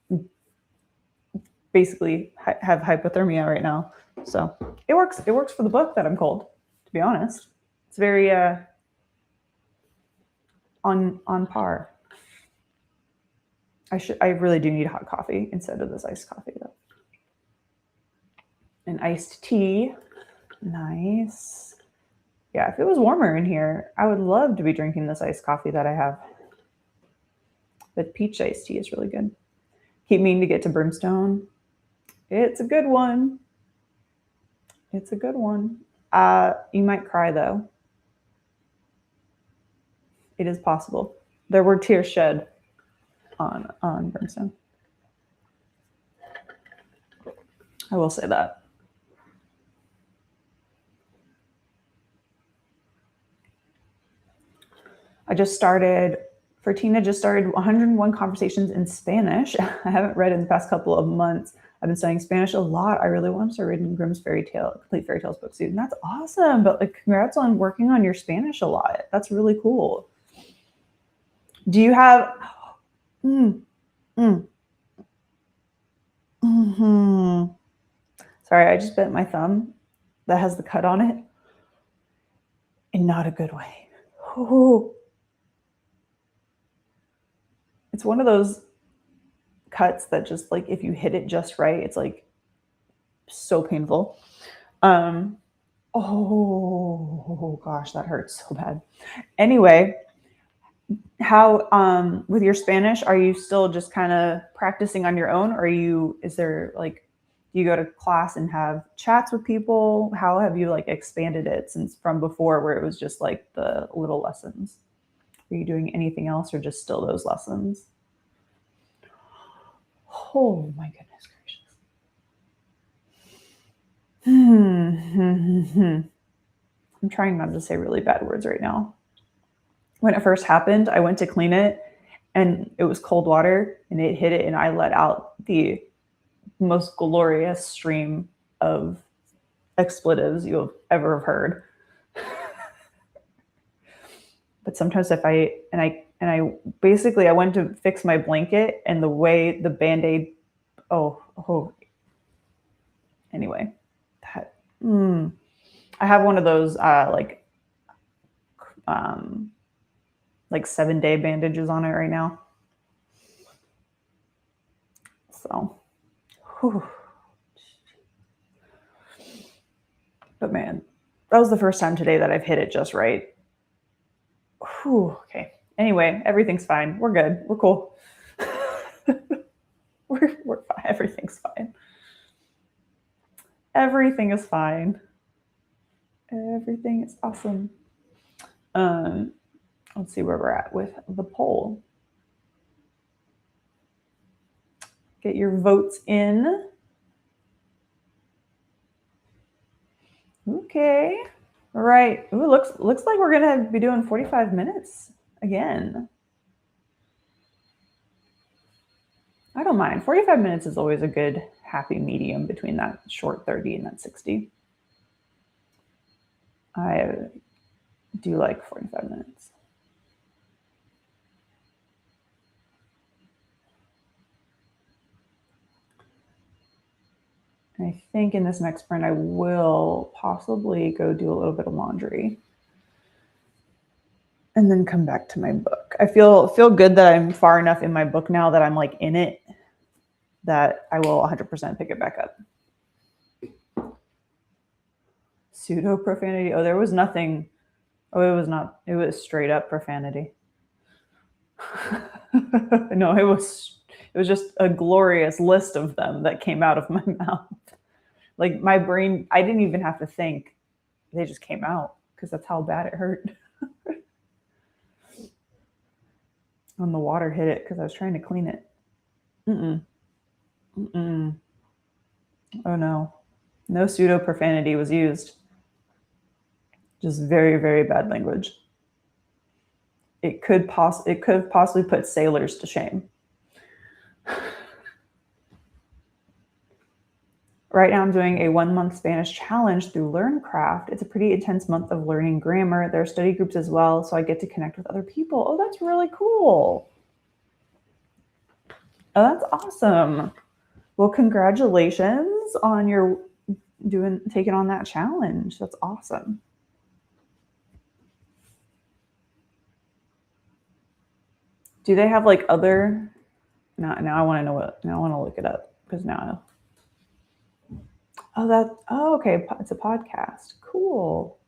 basically have hypothermia right now. So it works. It works for the book that I'm cold, to be honest. It's very on par. I really do need hot coffee instead of this iced coffee though. An iced tea. Nice. Yeah, if it was warmer in here, I would love to be drinking this iced coffee that I have. But peach iced tea is really good. Keep meaning to get to Brimstone. It's a good one. It's a good one. You might cry though. It is possible. There were tears shed on Brimstone. I will say that. Tina just started 101 Conversations in Spanish. I haven't read in the past couple of months. I've been studying Spanish a lot. I really want to start reading Grimm's Complete Fairy Tales book soon. That's awesome. But like, congrats on working on your Spanish a lot. That's really cool. Do you have... Sorry, I just bent my thumb that has the cut on it. In not a good way. Ooh. It's one of those cuts that just like, if you hit it just right, it's like so painful. Oh gosh, that hurts so bad. Anyway, how with your Spanish, are you still just kind of practicing on your own, or is there like, do you go to class and have chats with people? How have you like expanded it since from before where it was just like the little lessons? Are you doing anything else or just still those lessons? Oh my goodness gracious. I'm trying not to say really bad words right now. When it first happened, I went to clean it and it was cold water and it hit it and I let out the most glorious stream of expletives you'll ever have heard. But sometimes if I went to fix my blanket and the way the Band-Aid, anyway, that, I have one of those like 7-day bandages on it right now. So, whew. But man, that was the first time today that I've hit it just right. Whew, okay. Anyway, everything's fine. We're good. We're cool. we're fine. Everything's fine. Everything is fine. Everything is awesome. Let's see where we're at with the poll. Get your votes in. Okay. All right. Ooh, looks like we're gonna be doing 45 minutes again. I don't mind. 45 minutes is always a good happy medium between that short 30 and that 60. I do like 45 minutes. And I think in this next sprint, I will possibly go do a little bit of laundry and then come back to my book. I feel good that I'm far enough in my book now that I'm like in it that I will 100% pick it back up. Pseudo profanity. Oh, there was nothing. Oh, it was not. It was straight up profanity. No, it was just a glorious list of them that came out of my mouth. Like my brain, I didn't even have to think. They just came out because that's how bad it hurt. When the water hit it because I was trying to clean it. Mm-mm. Mm-mm. Oh no. No pseudo profanity was used. Just very, very bad language. It could possibly put sailors to shame. Right now I'm doing a 1-month Spanish challenge through LearnCraft. It's a pretty intense month of learning grammar. There are study groups as well, so I get to connect with other people. Oh, that's really cool. Oh, that's awesome. Well, congratulations on your taking on that challenge. That's awesome. Do they have like other? Now I want to know what. Now I want to look it up because now. Oh, okay. It's a podcast. Cool.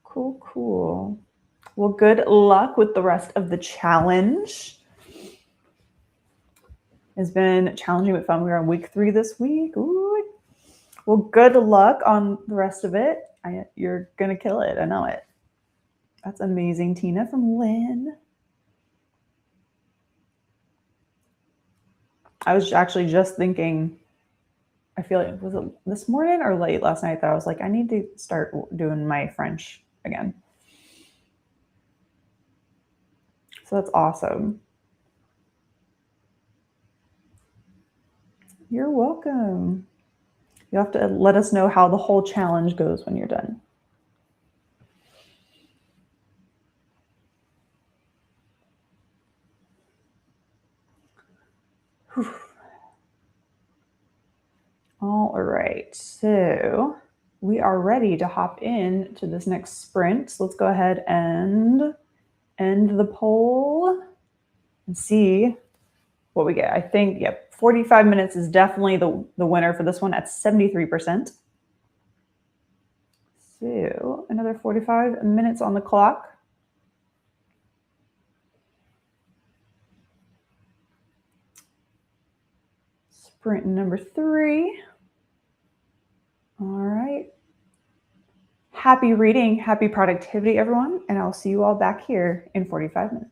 Cool. Well, good luck with the rest of the challenge. It's been challenging but fun. We're on week 3 this week. Ooh. Well, good luck on the rest of it. You're gonna kill it. I know it. That's amazing, Tina from Lynn. I was actually just thinking, I feel like, was it this morning or late last night that I was like, I need to start doing my French again. So that's awesome. You're welcome. You'll have to let us know how the whole challenge goes when you're done. Whew. All right, so we are ready to hop in to this next sprint. So let's go ahead and end the poll and see what we get. I think, yep, 45 minutes is definitely the winner for this one at 73%. So another 45 minutes on the clock. Sprint number 3. All right. Happy reading, happy productivity, everyone, and I'll see you all back here in 45 minutes.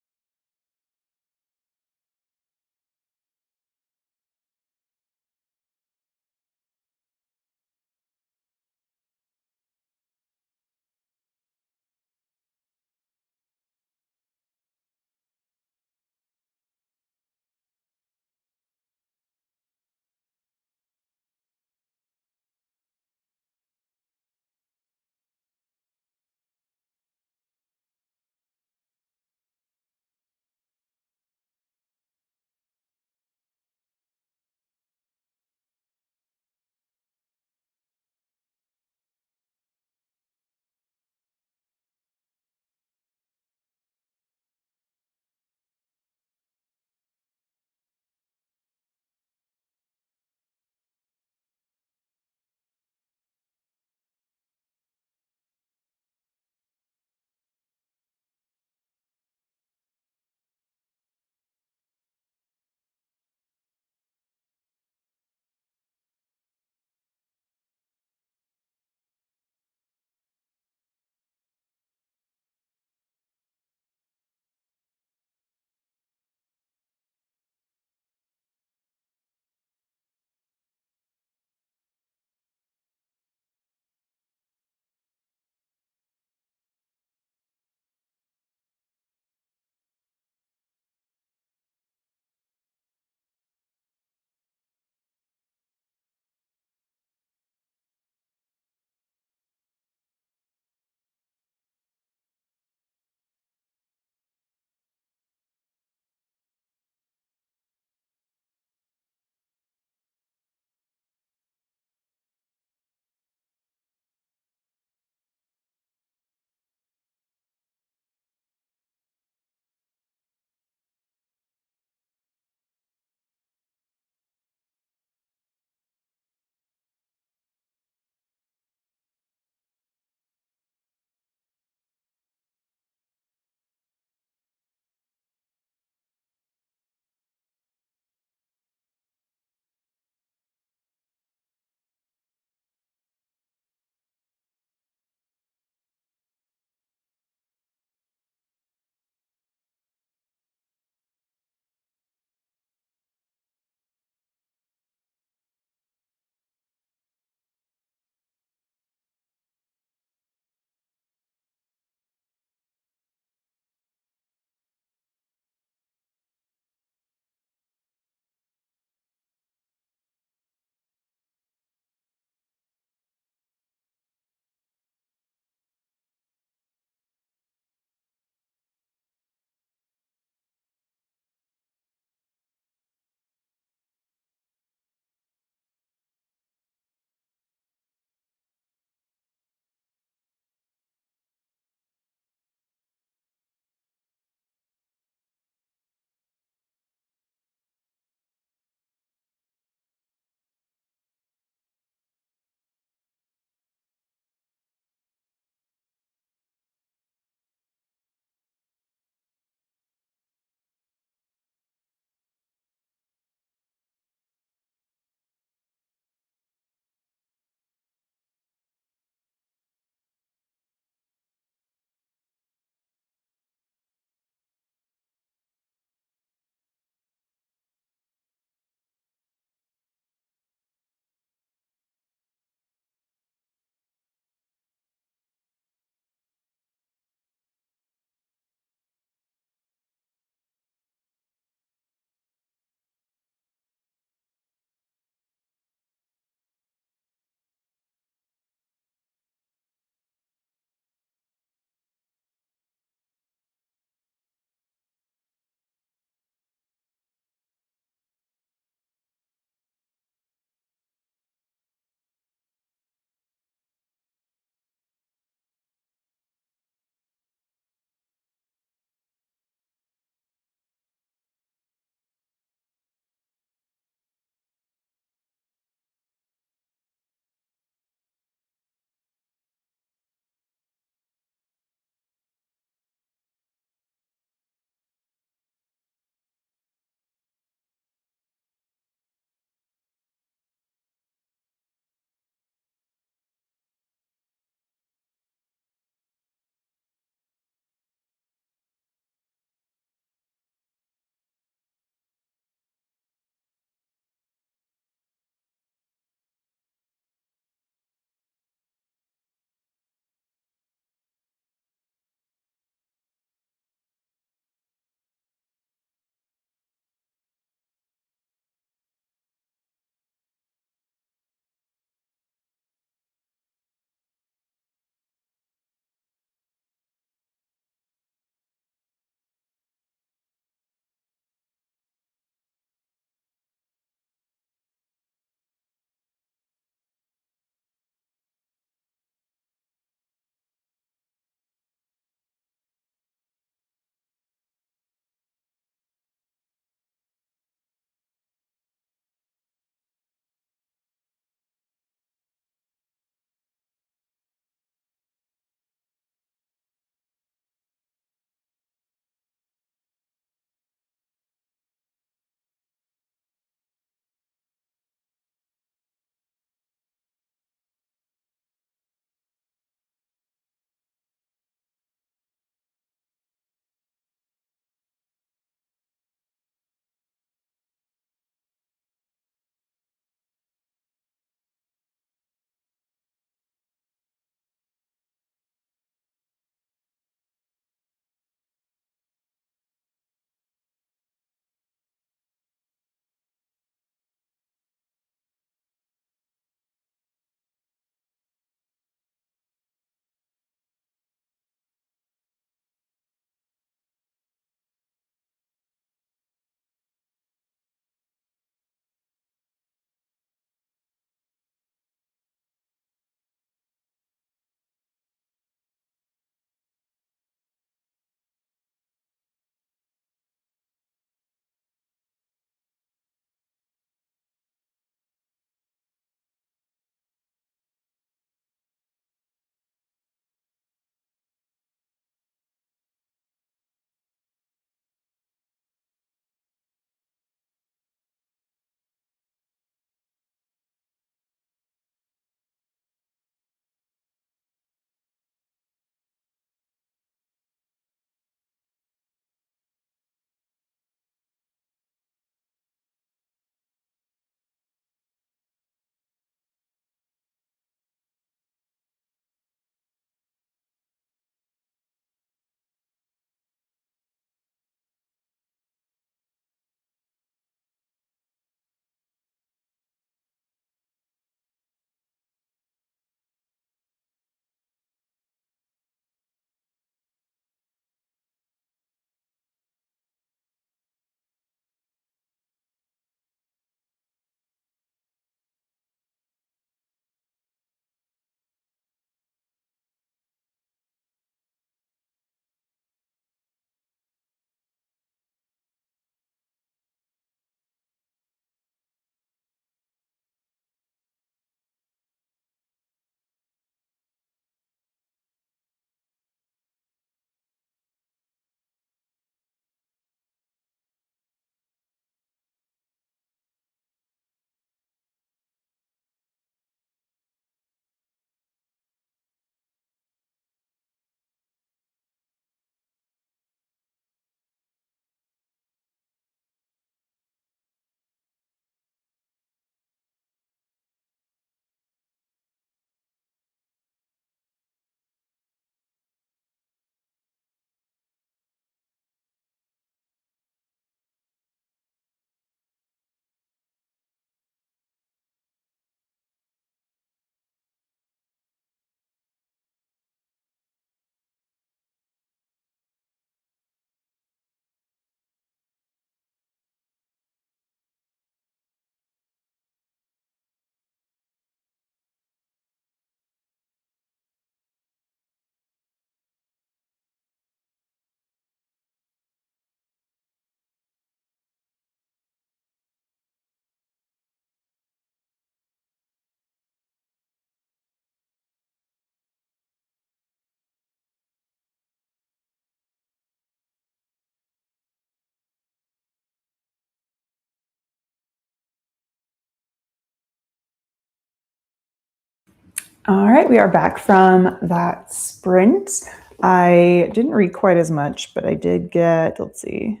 All right, we are back from that sprint. I didn't read quite as much, but I did get, let's see,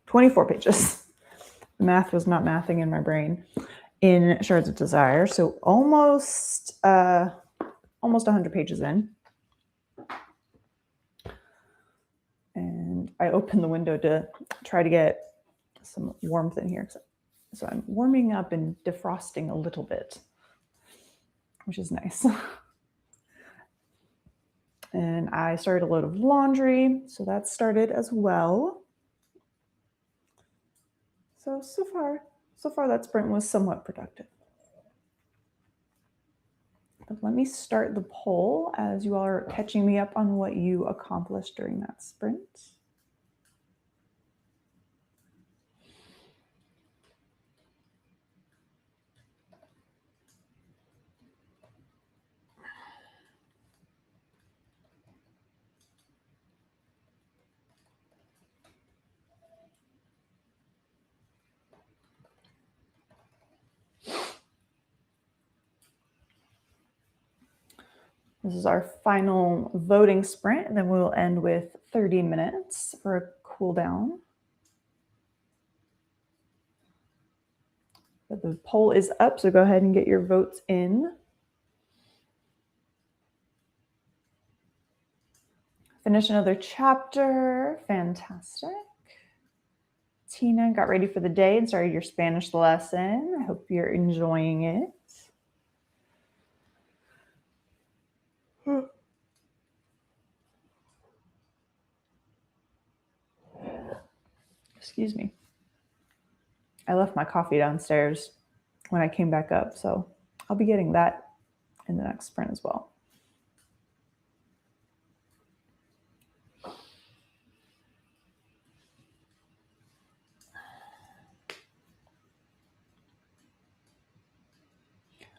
24 pages. Math was not mathing in my brain in Shards of Desire. So almost 100 pages in. And I opened the window to try to get some warmth in here. So I'm warming up and defrosting a little bit, which is nice. And I started a load of laundry, so that started as well. So far that sprint was somewhat productive. But let me start the poll as you all are catching me up on what you accomplished during that sprint. This is our final voting sprint, and then we will end with 30 minutes for a cool down. But the poll is up, so go ahead and get your votes in. Finish another chapter. Fantastic. Tina got ready for the day and started your Spanish lesson. I hope you're enjoying it. Excuse me. I left my coffee downstairs when I came back up, so I'll be getting that in the next sprint as well.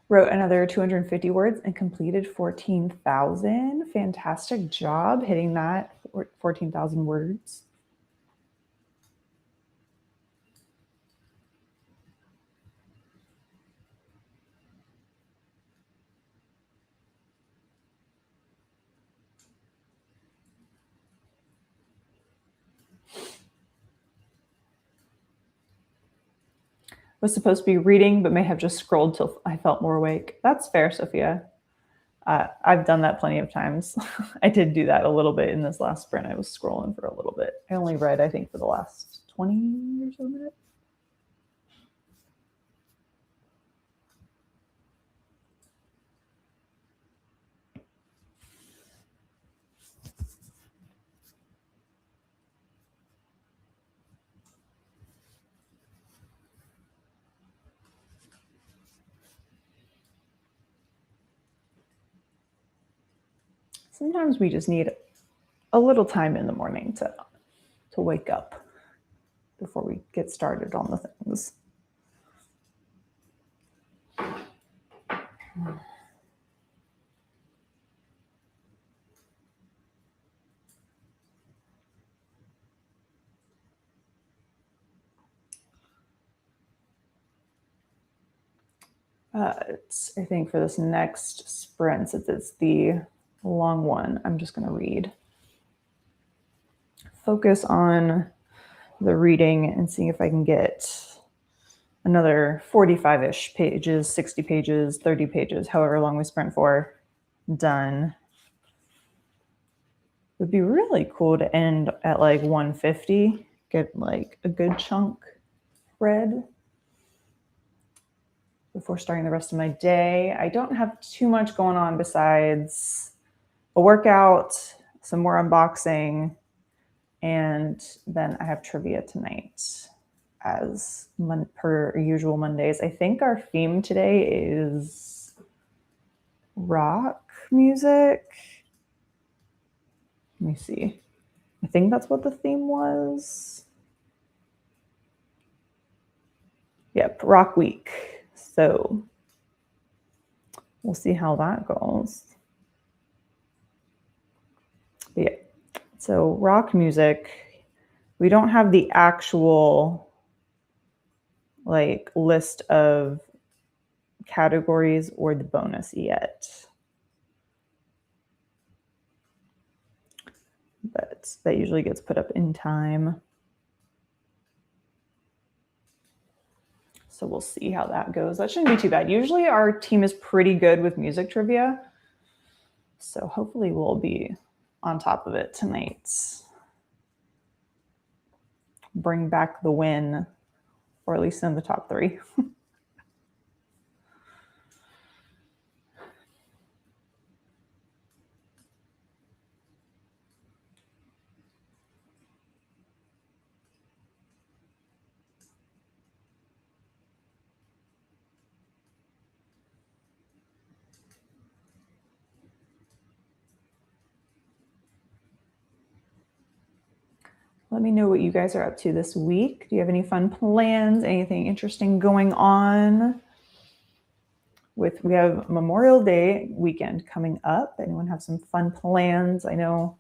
Wrote another 250 words and completed 14,000. Fantastic job hitting that 14,000 words. Was supposed to be reading, but may have just scrolled till I felt more awake. That's fair, Sophia. I've done that plenty of times. I did do that a little bit in this last sprint. I was scrolling for a little bit. I only read, I think, for the last 20 or so minutes. Sometimes we just need a little time in the morning to wake up before we get started on the things. I think for this next sprint, since it's the long one, I'm just going to read. Focus on the reading and seeing if I can get another 45-ish pages, 60 pages, 30 pages, however long we sprint for, done. It would be really cool to end at like 150, get like a good chunk read before starting the rest of my day. I don't have too much going on besides a workout, some more unboxing, and then I have trivia tonight as per usual Mondays. I think our theme today is rock music. Let me see. I think that's what the theme was. Yep, Rock Week. So we'll see how that goes. But yeah, so rock music. We don't have the actual like list of categories or the bonus yet. But that usually gets put up in time. So we'll see how that goes. That shouldn't be too bad. Usually our team is pretty good with music trivia. So hopefully we'll be on top of it tonight. Bring back the win, or at least in the top 3. Let me know what you guys are up to this week. Do you have any fun plans? Anything interesting going on? We have Memorial Day weekend coming up. Anyone have some fun plans? I know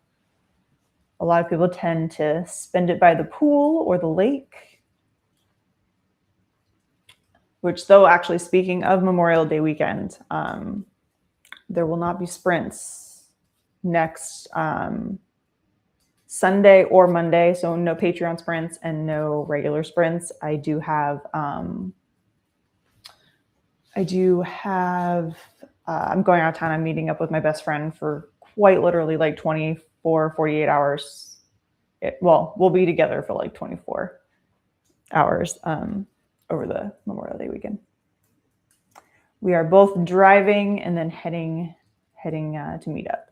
a lot of people tend to spend it by the pool or the lake. Which, though, actually, speaking of Memorial Day weekend, there will not be sprints next Sunday or Monday, so no Patreon sprints and no regular sprints. I'm going out of town. I'm meeting up with my best friend for quite literally like 24, 48 hours. We'll be together for like 24 hours over the Memorial Day weekend. We are both driving and then heading to meet up.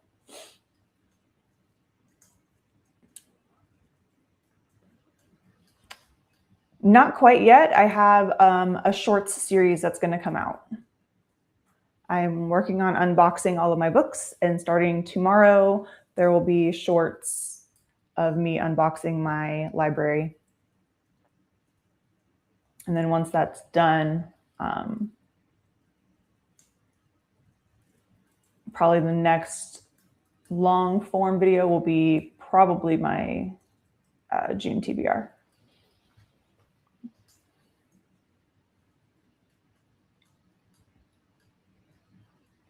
Not quite yet. I have a shorts series that's going to come out. I'm working on unboxing all of my books, and starting tomorrow, there will be shorts of me unboxing my library. And then once that's done, probably the next long form video will be probably my June TBR.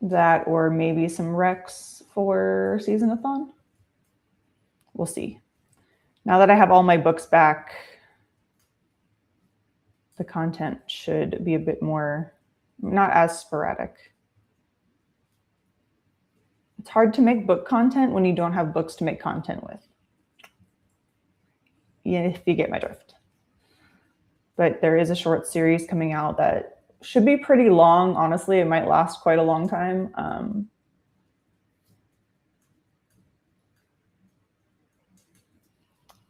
That, or maybe some recs for Season-a-thon. We'll see. Now that I have all my books back, the content should be a bit more, not as sporadic. It's hard to make book content when you don't have books to make content with. Yeah, if you get my drift. But there is a short series coming out that should be pretty long. Honestly, it might last quite a long time.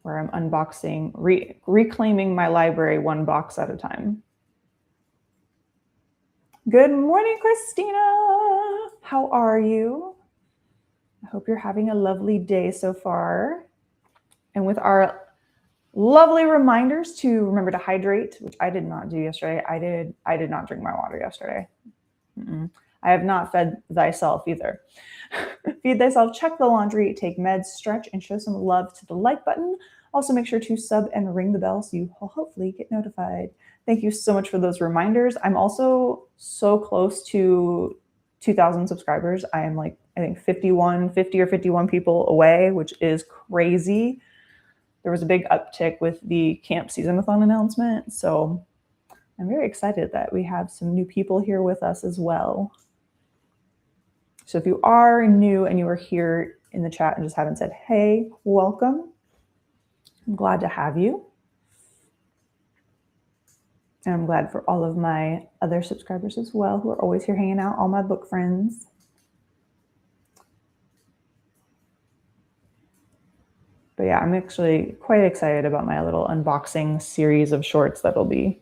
Where I'm unboxing, reclaiming my library one box at a time. Good morning, Christina. How are you? I hope you're having a lovely day so far. And with our lovely reminders to remember to hydrate, which I did not do yesterday. I did not drink my water yesterday. I have not fed thyself either. Feed thyself, check the laundry, take meds, stretch, and show some love to the like button. Also, make sure to sub and ring the bell so you will hopefully get notified. Thank you so much for those reminders. I'm also so close to 2,000 subscribers. I am like, I think 50 or 51 people away, which is crazy. There was a big uptick with the camp season-a-thon announcement. So I'm very excited that we have some new people here with us as well. So if you are new and you are here in the chat and just haven't said, hey, welcome. I'm glad to have you. And I'm glad for all of my other subscribers as well who are always here hanging out, all my book friends. But yeah, I'm actually quite excited about my little unboxing series of shorts that'll be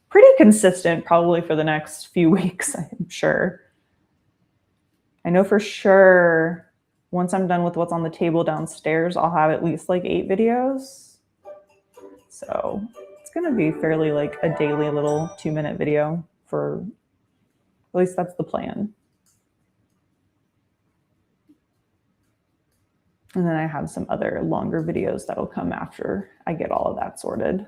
pretty consistent probably for the next few weeks, I'm sure. I know for sure once I'm done with what's on the table downstairs, I'll have at least like 8 videos. So it's going to be fairly like a daily little 2-minute video for, at least that's the plan. And then I have some other longer videos that'll come after I get all of that sorted.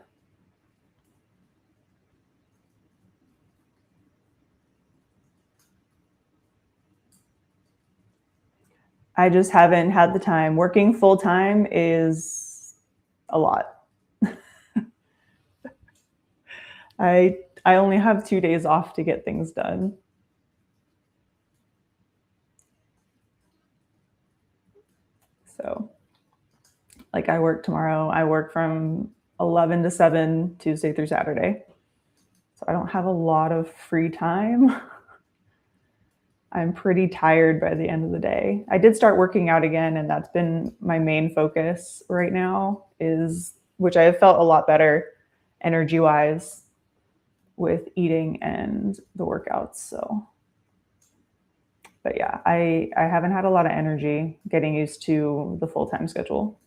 I just haven't had the time. Working full time is a lot. I only have 2 days off to get things done. So, like, I work tomorrow. I work from 11 to 7, Tuesday through Saturday. So I don't have a lot of free time. I'm pretty tired by the end of the day. I did start working out again, and that's been my main focus right now, which I have felt a lot better energy-wise with eating and the workouts. So, but yeah, I haven't had a lot of energy getting used to the full-time schedule.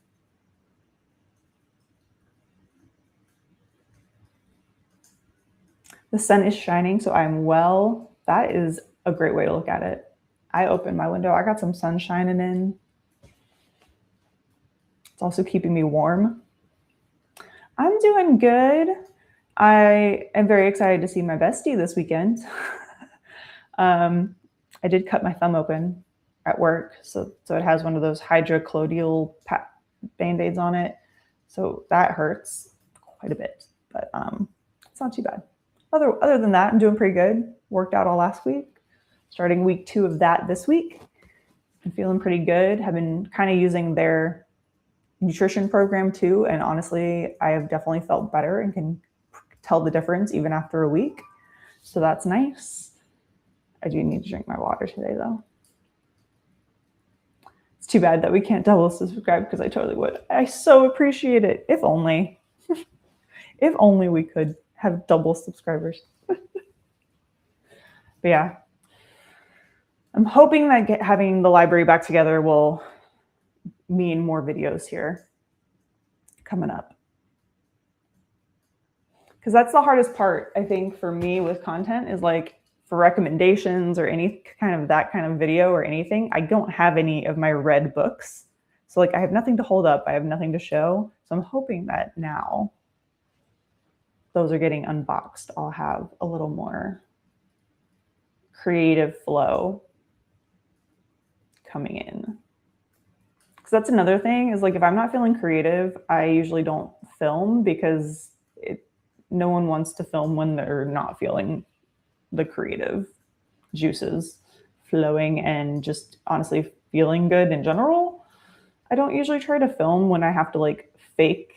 The sun is shining, so I'm well. That is a great way to look at it. I opened my window. I got some sun shining in. It's also keeping me warm. I'm doing good. I am very excited to see my bestie this weekend. I did cut my thumb open at work, so it has one of those hydrocolloidal Band-Aids on it. So that hurts quite a bit, but it's not too bad. Other than that, I'm doing pretty good. Worked out all last week. Starting week 2 of that this week. I'm feeling pretty good. Have been kind of using their nutrition program too, and honestly, I have definitely felt better and can tell the difference even after a week. So that's nice. I do need to drink my water today though. It's too bad that we can't double subscribe because I totally would. I so appreciate it. If only. If only we could have double subscribers. But yeah, I'm hoping that having the library back together will mean more videos here coming up. Because that's the hardest part, I think, for me with content is like for recommendations or any kind of that kind of video or anything, I don't have any of my read books. So like I have nothing to hold up. I have nothing to show. So I'm hoping that now those are getting unboxed. I'll have a little more creative flow coming in. Because that's another thing is like if I'm not feeling creative, I usually don't film because no one wants to film when they're not feeling the creative juices flowing and just honestly feeling good in general. I don't usually try to film when I have to like fake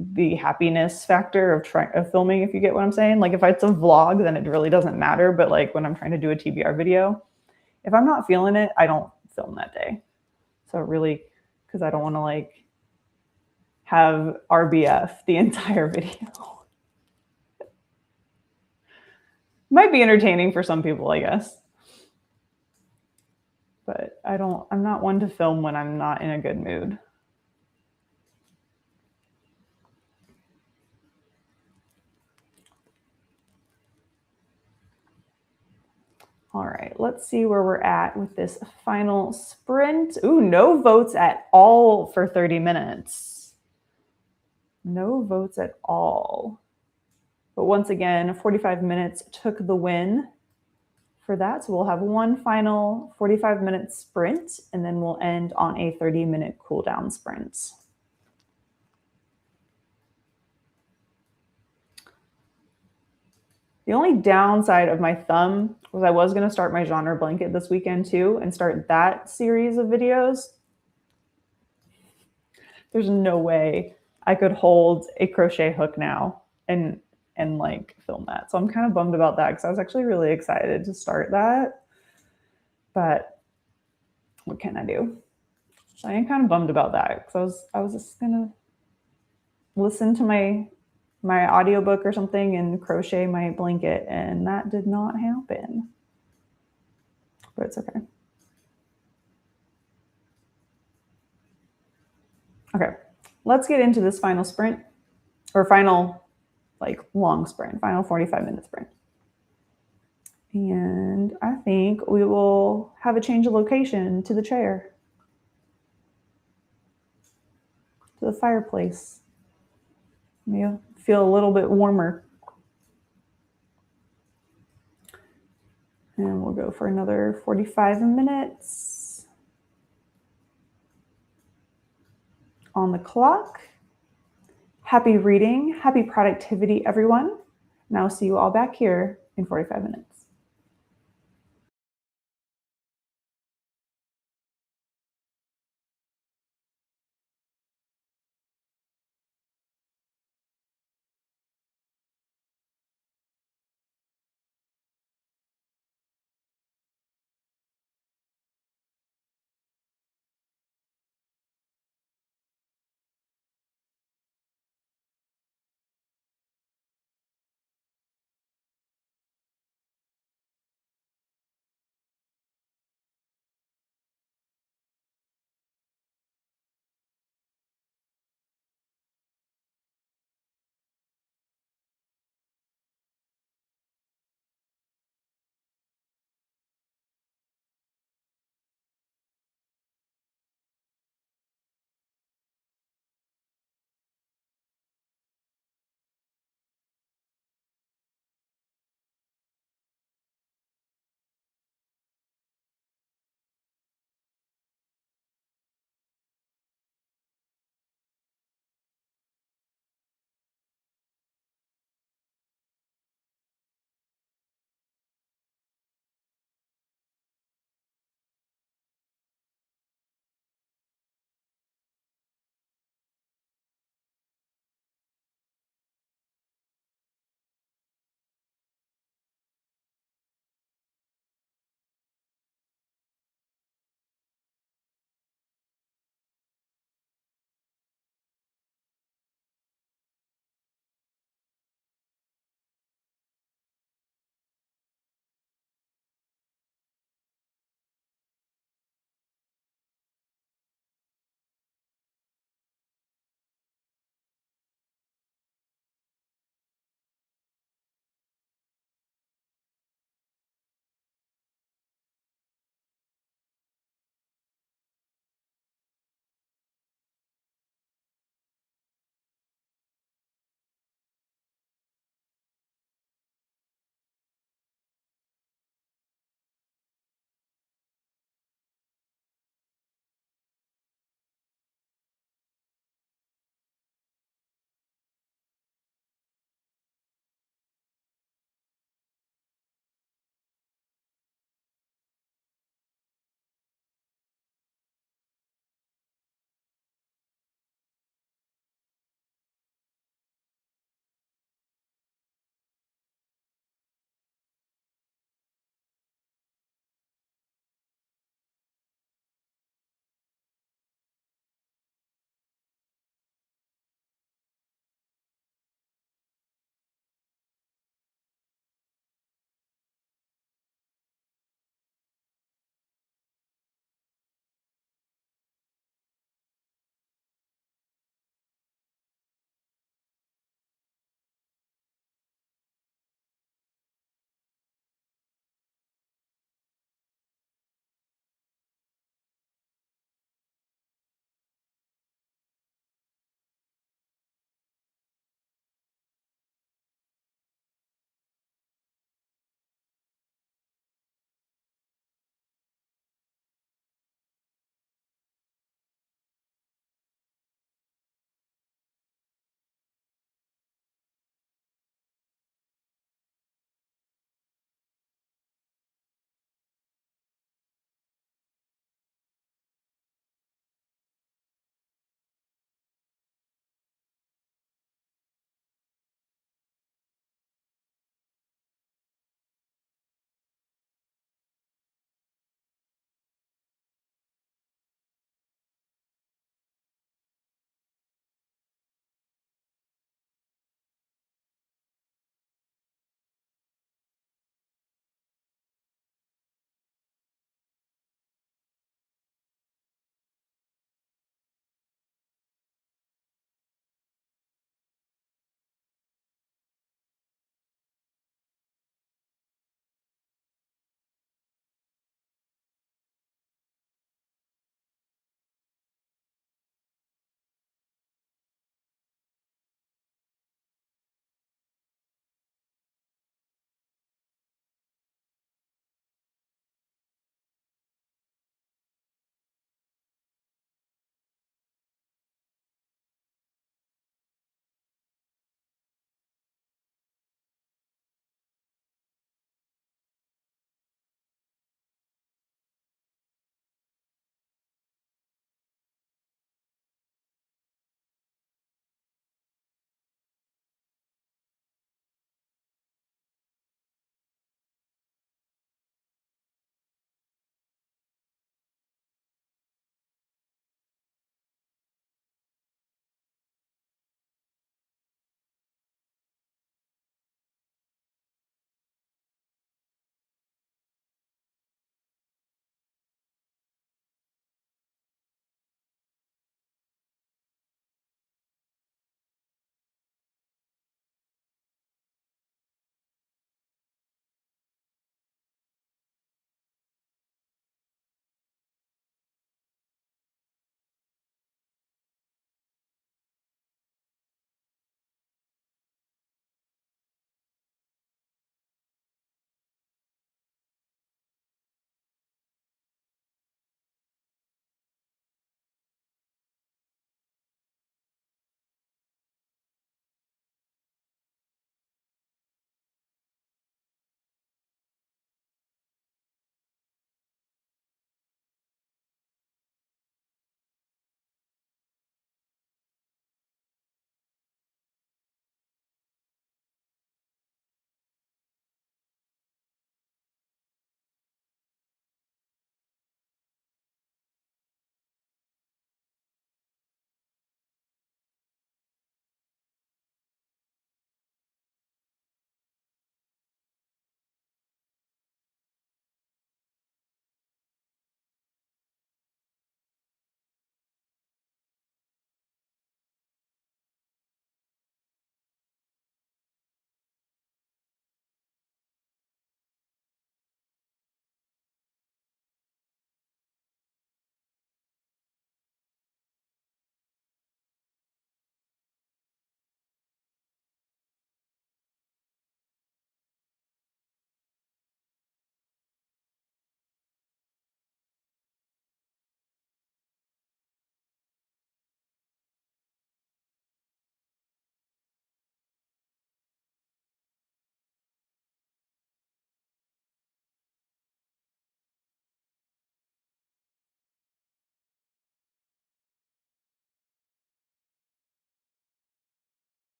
the happiness factor of filming, if you get what I'm saying. Like if it's a vlog, then it really doesn't matter. But like when I'm trying to do a TBR video, if I'm not feeling it, I don't film that day. So really, because I don't want to like have RBF the entire video. Might be entertaining for some people, I guess. But I'm not one to film when I'm not in a good mood. All right, let's see where we're at with this final sprint. Ooh, no votes at all for 30 minutes. No votes at all. But once again, 45 minutes took the win for that. So we'll have one final 45-minute sprint, and then we'll end on a 30-minute cool down sprint. The only downside of my thumb was I was going to start my genre blanket this weekend too and start that series of videos. There's no way I could hold a crochet hook now and like film that. So I'm kind of bummed about that because I was actually really excited to start that. But what can I do? So I am kind of bummed about that because I was just gonna listen to my audiobook or something and crochet my blanket, and that did not happen. But it's okay. Okay, let's get into this final sprint or final like long sprint, final 45-minute sprint. And I think we will have a change of location to the chair, to the fireplace. Maybe feel a little bit warmer. And we'll go for another 45 minutes. on the clock. Happy reading, happy productivity, everyone. And I'll see you all back here in 45 minutes.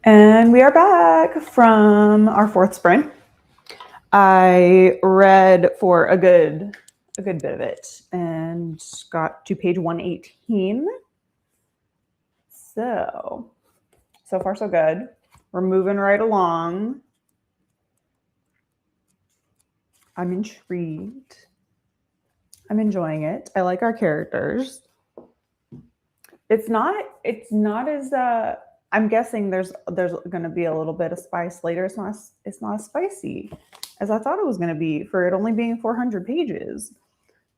And we are back from our 4th sprint. I read for a good bit of it and got to page 118. So far so good. We're moving right along. I'm intrigued. I'm enjoying it. I like our characters. It's not as I'm guessing there's going to be a little bit of spice later. It's not as spicy as I thought it was going to be for it only being 400 pages.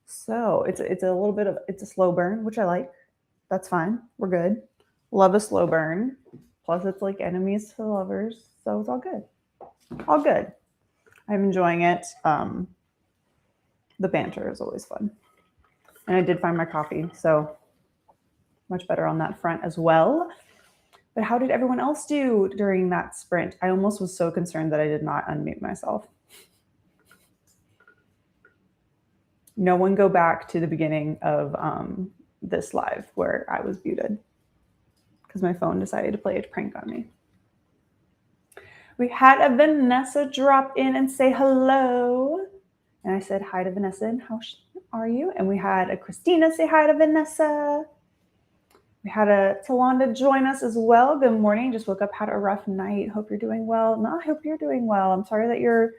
So it's a little bit of it's a slow burn, which I like. That's fine. We're good. Love a slow burn. Plus, it's like enemies to lovers, so it's all good. All good. I'm enjoying it. The banter is always fun, and I did find my coffee, so much better on that front as well. But how did everyone else do during that sprint? I almost was so concerned that I did not unmute myself. No one go back to the beginning of this live where I was muted because my phone decided to play a prank on me. We had a Vanessa drop in and say hello. And I said hi to Vanessa and how are you? And we had a Christina say hi to Vanessa. We had a Talonda join us as well. Good morning. Just woke up, had a rough night. Hope you're doing well. No, I hope you're doing well. I'm sorry that your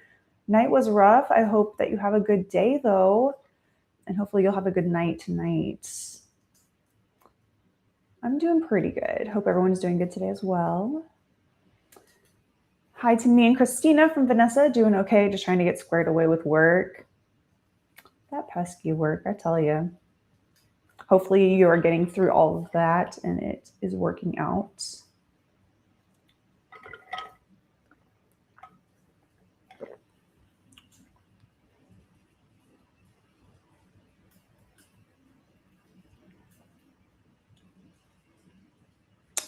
night was rough. I hope that you have a good day though. And hopefully you'll have a good night tonight. I'm doing pretty good. Hope everyone's doing good today as well. Hi to me and Christina from Vanessa. Doing okay. Just trying to get squared away with work. That pesky work, I tell you. Hopefully you are getting through all of that and it is working out.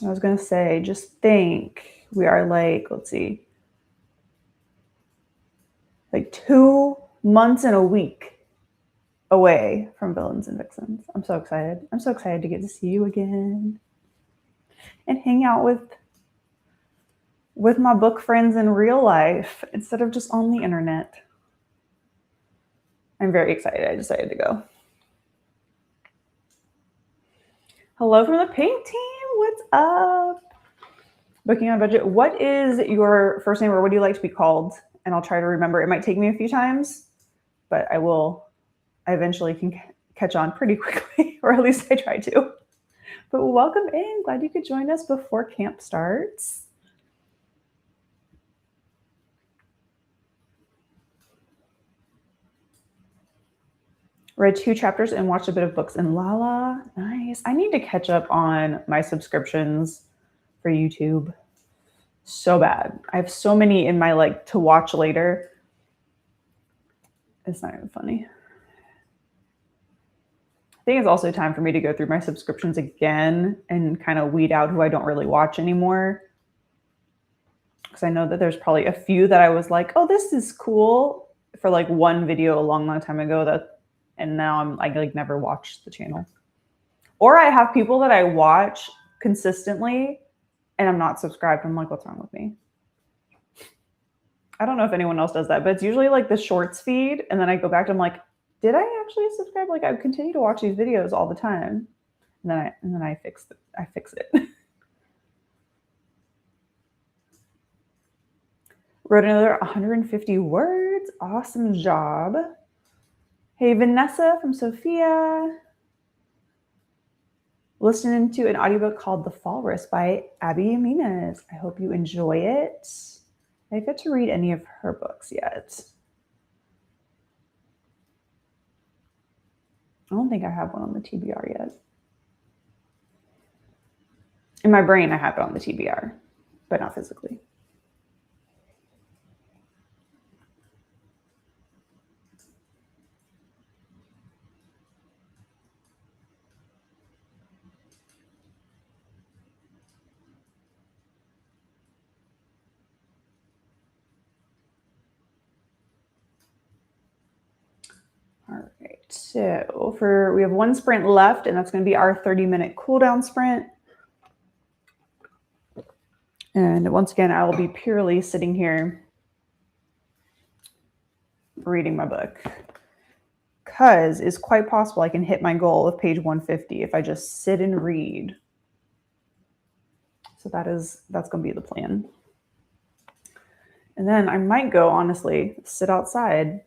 I was going to say, just think we are like, let's see, like 2 months and a week away from Villains and Vixens. I'm so excited. I'm so excited to get to see you again and hang out with my book friends in real life instead of just on the internet. I'm very excited. I decided to go. Hello from the Pink Team. What's up? Booking on budget. What is your first name or what do you like to be called? And I'll try to remember. It might take me a few times, but I eventually can catch on pretty quickly, or at least I try to. But welcome in. Glad you could join us before camp starts. Read 2 chapters and watched a bit of books in Lala. Nice. I need to catch up on my subscriptions for YouTube. So bad. I have so many in my like to watch later. It's not even funny. I think it's also time for me to go through my subscriptions again and kind of weed out who I don't really watch anymore. Because I know that there's probably a few that I was like, oh, this is cool for like one video a long time ago and now I like never watched the channel. Or I have people that I watch consistently and I'm not subscribed. I'm like, what's wrong with me? I don't know if anyone else does that, but it's usually like the shorts feed. And then I go back to, I'm like, did I actually subscribe? Like I continue to watch these videos all the time. And then I fix it. Wrote another 150 words. Awesome job. Hey, Vanessa from Sophia. Listening to an audiobook called The Walrus by Abby Jimenez. I hope you enjoy it. I didn't get to read any of her books yet. I don't think I have one on the TBR yet. In my brain, I have it on the TBR, but not physically. All right, so we have 1 sprint left, and that's going to be our 30-minute cooldown sprint. And once again, I will be purely sitting here reading my book, because it's quite possible I can hit my goal of page 150 if I just sit and read. So that's going to be the plan. And then I might go, honestly, sit outside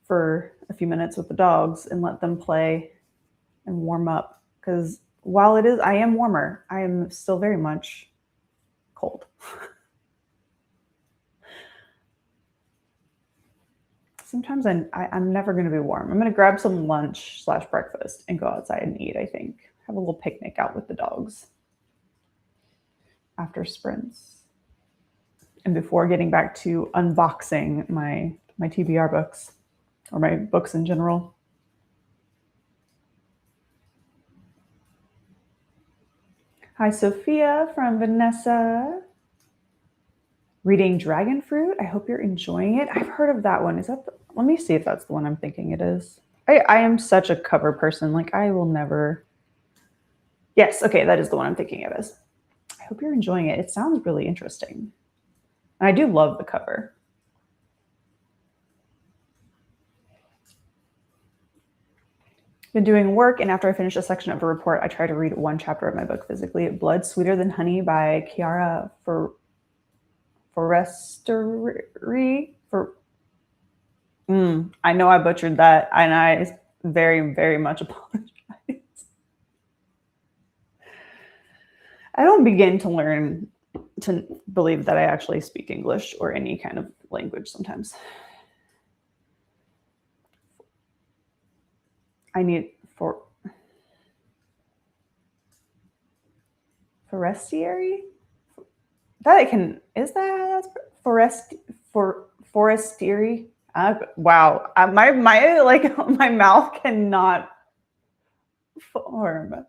for a few minutes with the dogs and let them play and warm up. Because while I am warmer, I am still very much cold. Sometimes I'm never going to be warm. I'm going to grab some lunch / breakfast and go outside and eat, I think. Have a little picnic out with the dogs after sprints. And before getting back to unboxing my TBR books, or my books in general. Hi, Sophia from Vanessa. Reading Dragon Fruit. I hope you're enjoying it. I've heard of that one. Let me see if that's the one I'm thinking it is. I am such a cover person. Like, I will never. Yes, okay, that is the one I'm thinking it is. I hope you're enjoying it. It sounds really interesting. And I do love the cover. Been doing work, and after I finish a section of a report, I try to read one chapter of my book physically. Blood Sweeter Than Honey by Chiara Forestieri. I know I butchered that, and I very, very much apologize. I don't begin to learn to believe that I actually speak English or any kind of language sometimes. I need Forestieri? That's Forestieri? Wow. My mouth cannot form.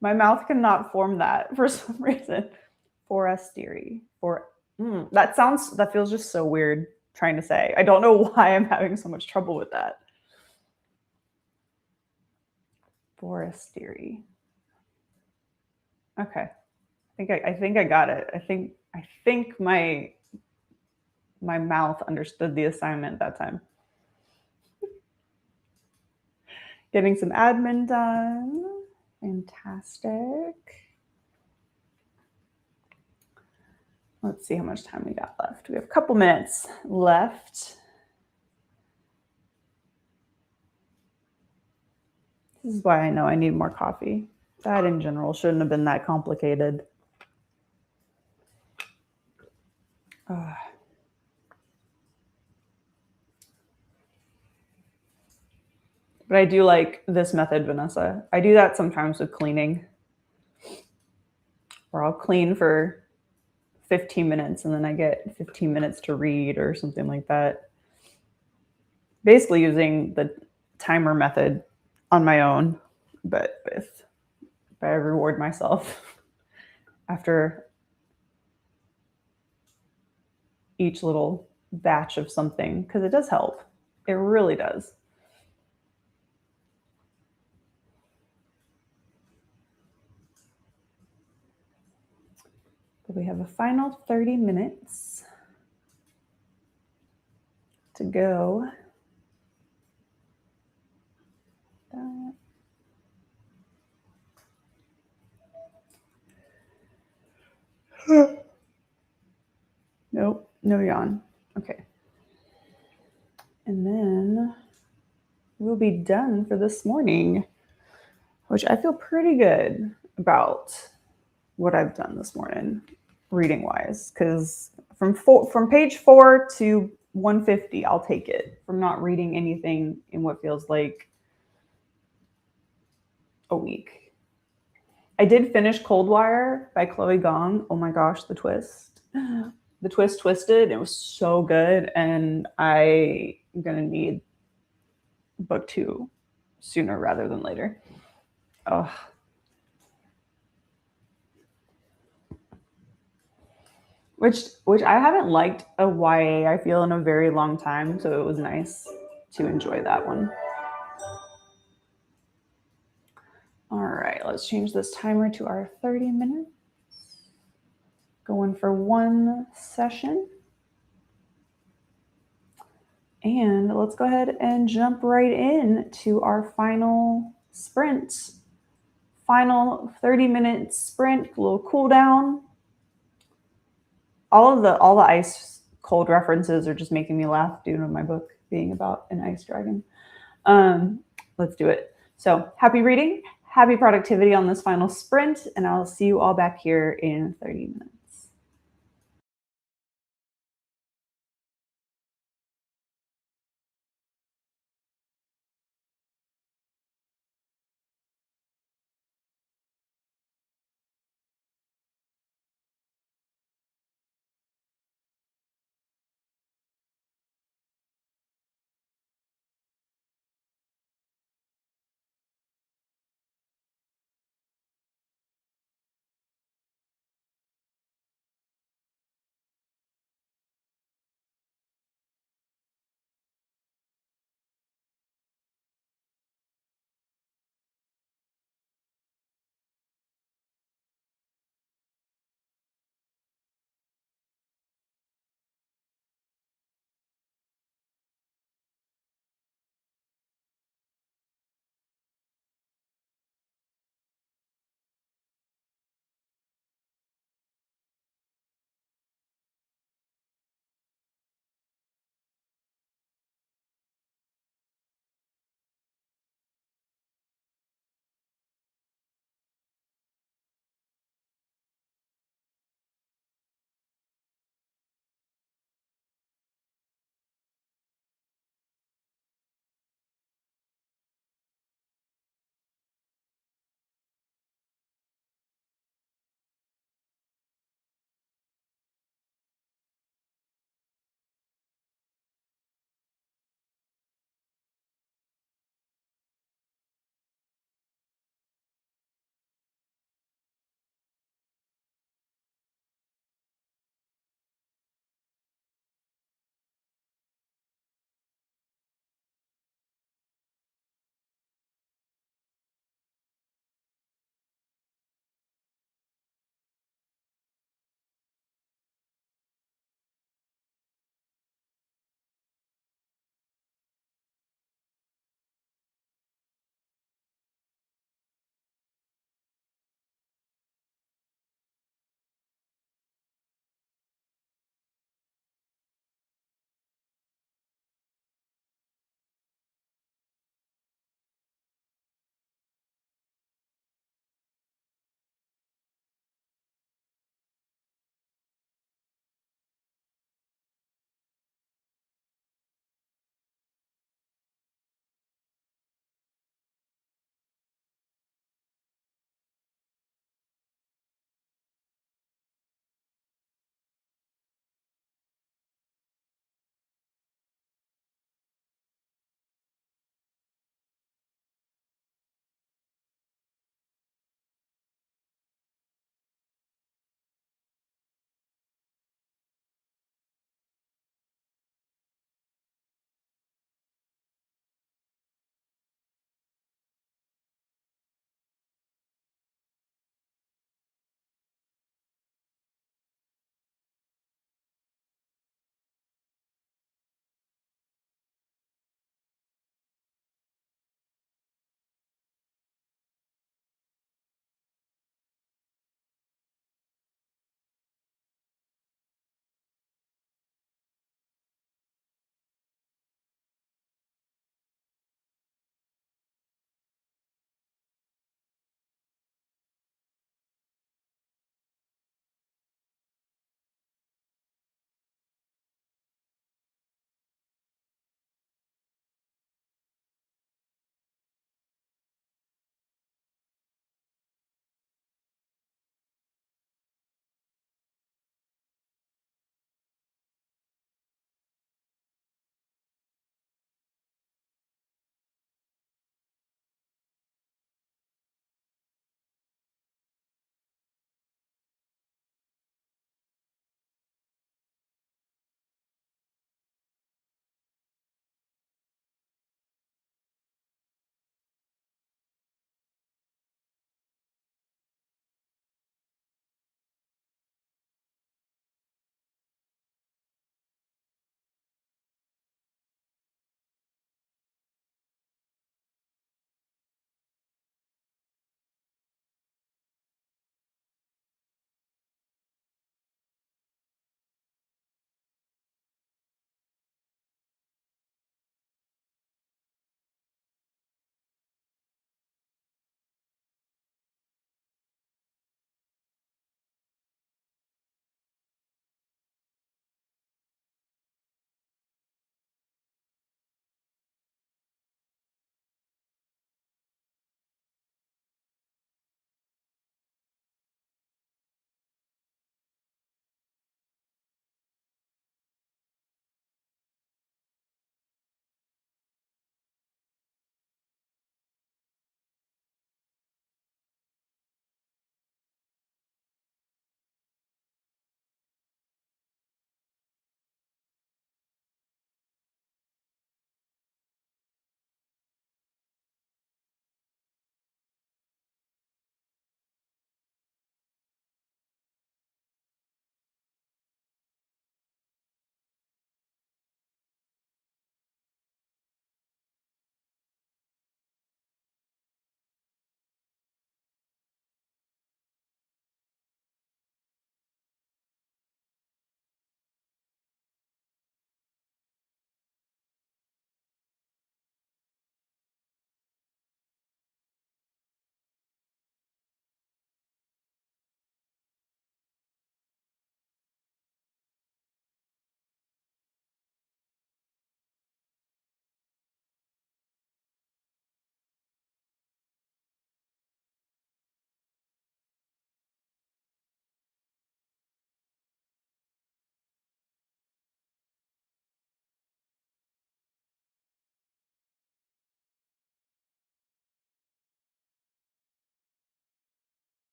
My mouth cannot form that for some reason. Forestieri. That feels just so weird trying to say. I don't know why I'm having so much trouble with that. Forestieri. Okay. I think I got it. I think my mouth understood the assignment that time. Getting some admin done. Fantastic. Let's see how much time we got left. We have a couple minutes left. This is why I know I need more coffee. That in general shouldn't have been that complicated. But I do like this method, Vanessa. I do that sometimes with cleaning, where I'll clean for 15 minutes and then I get 15 minutes to read or something like that. Basically using the timer method on my own, but I reward myself after each little batch of something, because it does help. It really does. But we have a final 30 minutes to go. Nope, no yawn. Okay. And then we'll be done for this morning, which I feel pretty good about what I've done this morning, reading wise, because from page 4 to 150, I'll take it from not reading anything in what feels like a week. I did finish Cold Wire by Chloe Gong. Oh my gosh, the twist. The twist twisted. It was so good. And I'm going to need book 2 sooner rather than later. Oh. Which I haven't liked a YA, I feel, in a very long time. So it was nice to enjoy that one. All right, let's change this timer to our 30 minutes. going for one session. And let's go ahead and jump right in to our final sprint. Final 30-minute sprint, a little cool down. All the ice cold references are just making me laugh due to my book being about an ice dragon. Let's do it. So happy reading, happy productivity on this final sprint, and I'll see you all back here in 30 minutes.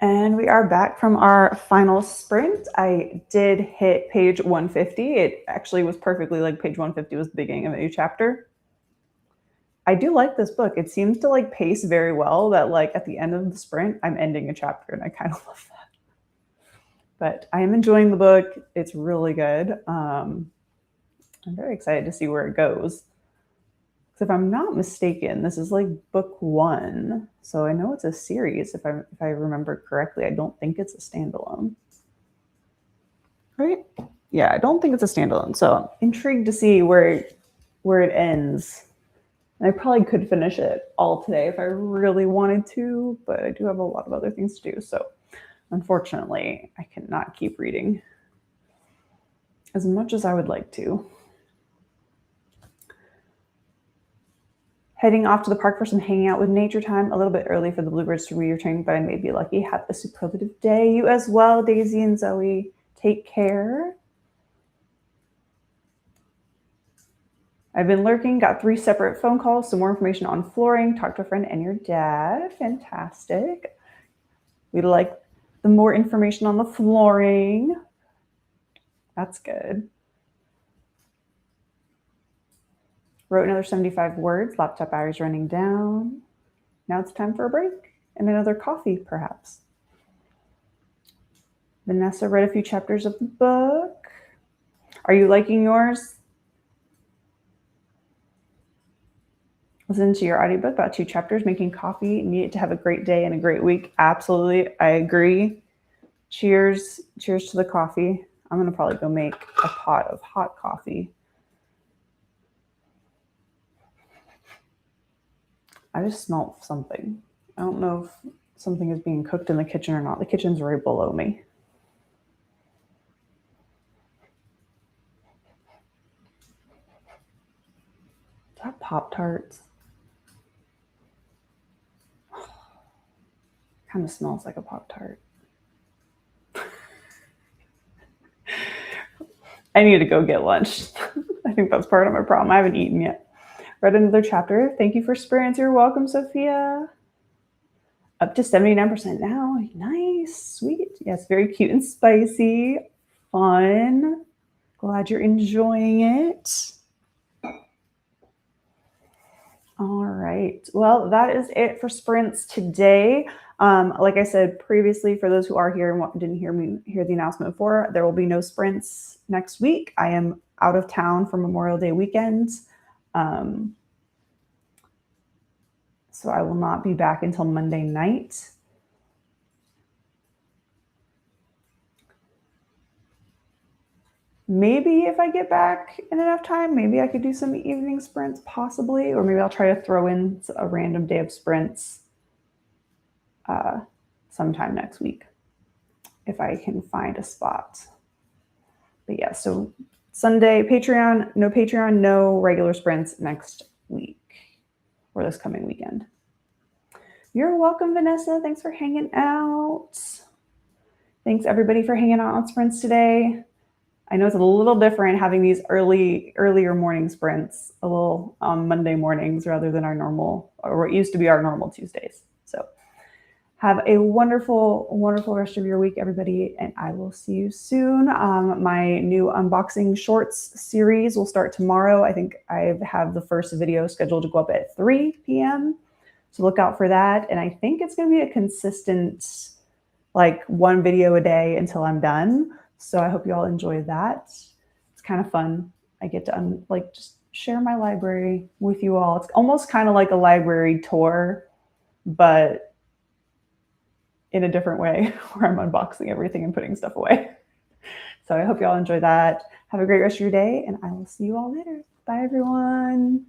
And we are back from our final sprint. I did hit page 150. It actually was perfectly like page 150 was the beginning of a new chapter. I do like this book. It seems to like pace very well that like at the end of the sprint, I'm ending a chapter, and I kind of love that. But I am enjoying the book. It's really good. I'm very excited to see where it goes. Because if I'm not mistaken, this is like book 1. So I know it's a series. If I remember correctly, I don't think it's a standalone. Right? Yeah, I don't think it's a standalone. So I'm intrigued to see where it ends. And I probably could finish it all today if I really wanted to, but I do have a lot of other things to do. So unfortunately, I cannot keep reading as much as I would like to. Heading off to the park for some hanging out with nature time. A little bit early for the bluebirds to return, but I may be lucky. Have a superlative day. You as well, Daisy and Zoe. Take care. I've been lurking, got 3 separate phone calls, some more information on flooring, talked to a friend and your dad. Fantastic. We'd like the more information on the flooring. That's good. Wrote another 75 words, laptop battery's running down. Now it's time for a break and another coffee, perhaps. Vanessa read a few chapters of the book. Are you liking yours? Listen to your audiobook, about 2 chapters, making coffee. Need it to have a great day and a great week. Absolutely, I agree. Cheers. Cheers to the coffee. I'm going to probably go make a pot of hot coffee. I just smelled something. I don't know if something is being cooked in the kitchen or not. The kitchen's right below me. Is that Pop-Tarts? Kind of smells like a Pop-Tart. I need to go get lunch. I think that's part of my problem. I haven't eaten yet. Read another chapter. Thank you for spirits. You're welcome, Sophia. Up to 79% now. Nice. Sweet. Yes, very cute and spicy. Fun. Glad you're enjoying it. All right. Well, that is it for sprints today. Like I said previously, for those who are here and didn't hear the announcement before, there will be no sprints next week. I am out of town for Memorial Day weekend. So I will not be back until Monday night. Maybe if I get back in enough time, maybe I could do some evening sprints possibly, or maybe I'll try to throw in a random day of sprints sometime next week if I can find a spot. But yeah, so Sunday, Patreon, no regular sprints next week or this coming weekend. You're welcome, Vanessa. Thanks for hanging out. Thanks everybody for hanging out on sprints today. I know it's a little different having these earlier morning sprints, a little Monday mornings rather than our normal, or what used to be our normal Tuesdays. So have a wonderful, wonderful rest of your week, everybody, and I will see you soon. My new unboxing shorts series will start tomorrow. I think I have the first video scheduled to go up at 3 p.m. So look out for that. And I think it's going to be a consistent, like 1 video a day until I'm done. So I hope you all enjoy that. It's kind of fun. I get to just share my library with you all. It's almost kind of like a library tour, but in a different way where I'm unboxing everything and putting stuff away. So I hope you all enjoy that. Have a great rest of your day, and I will see you all later. Bye, everyone.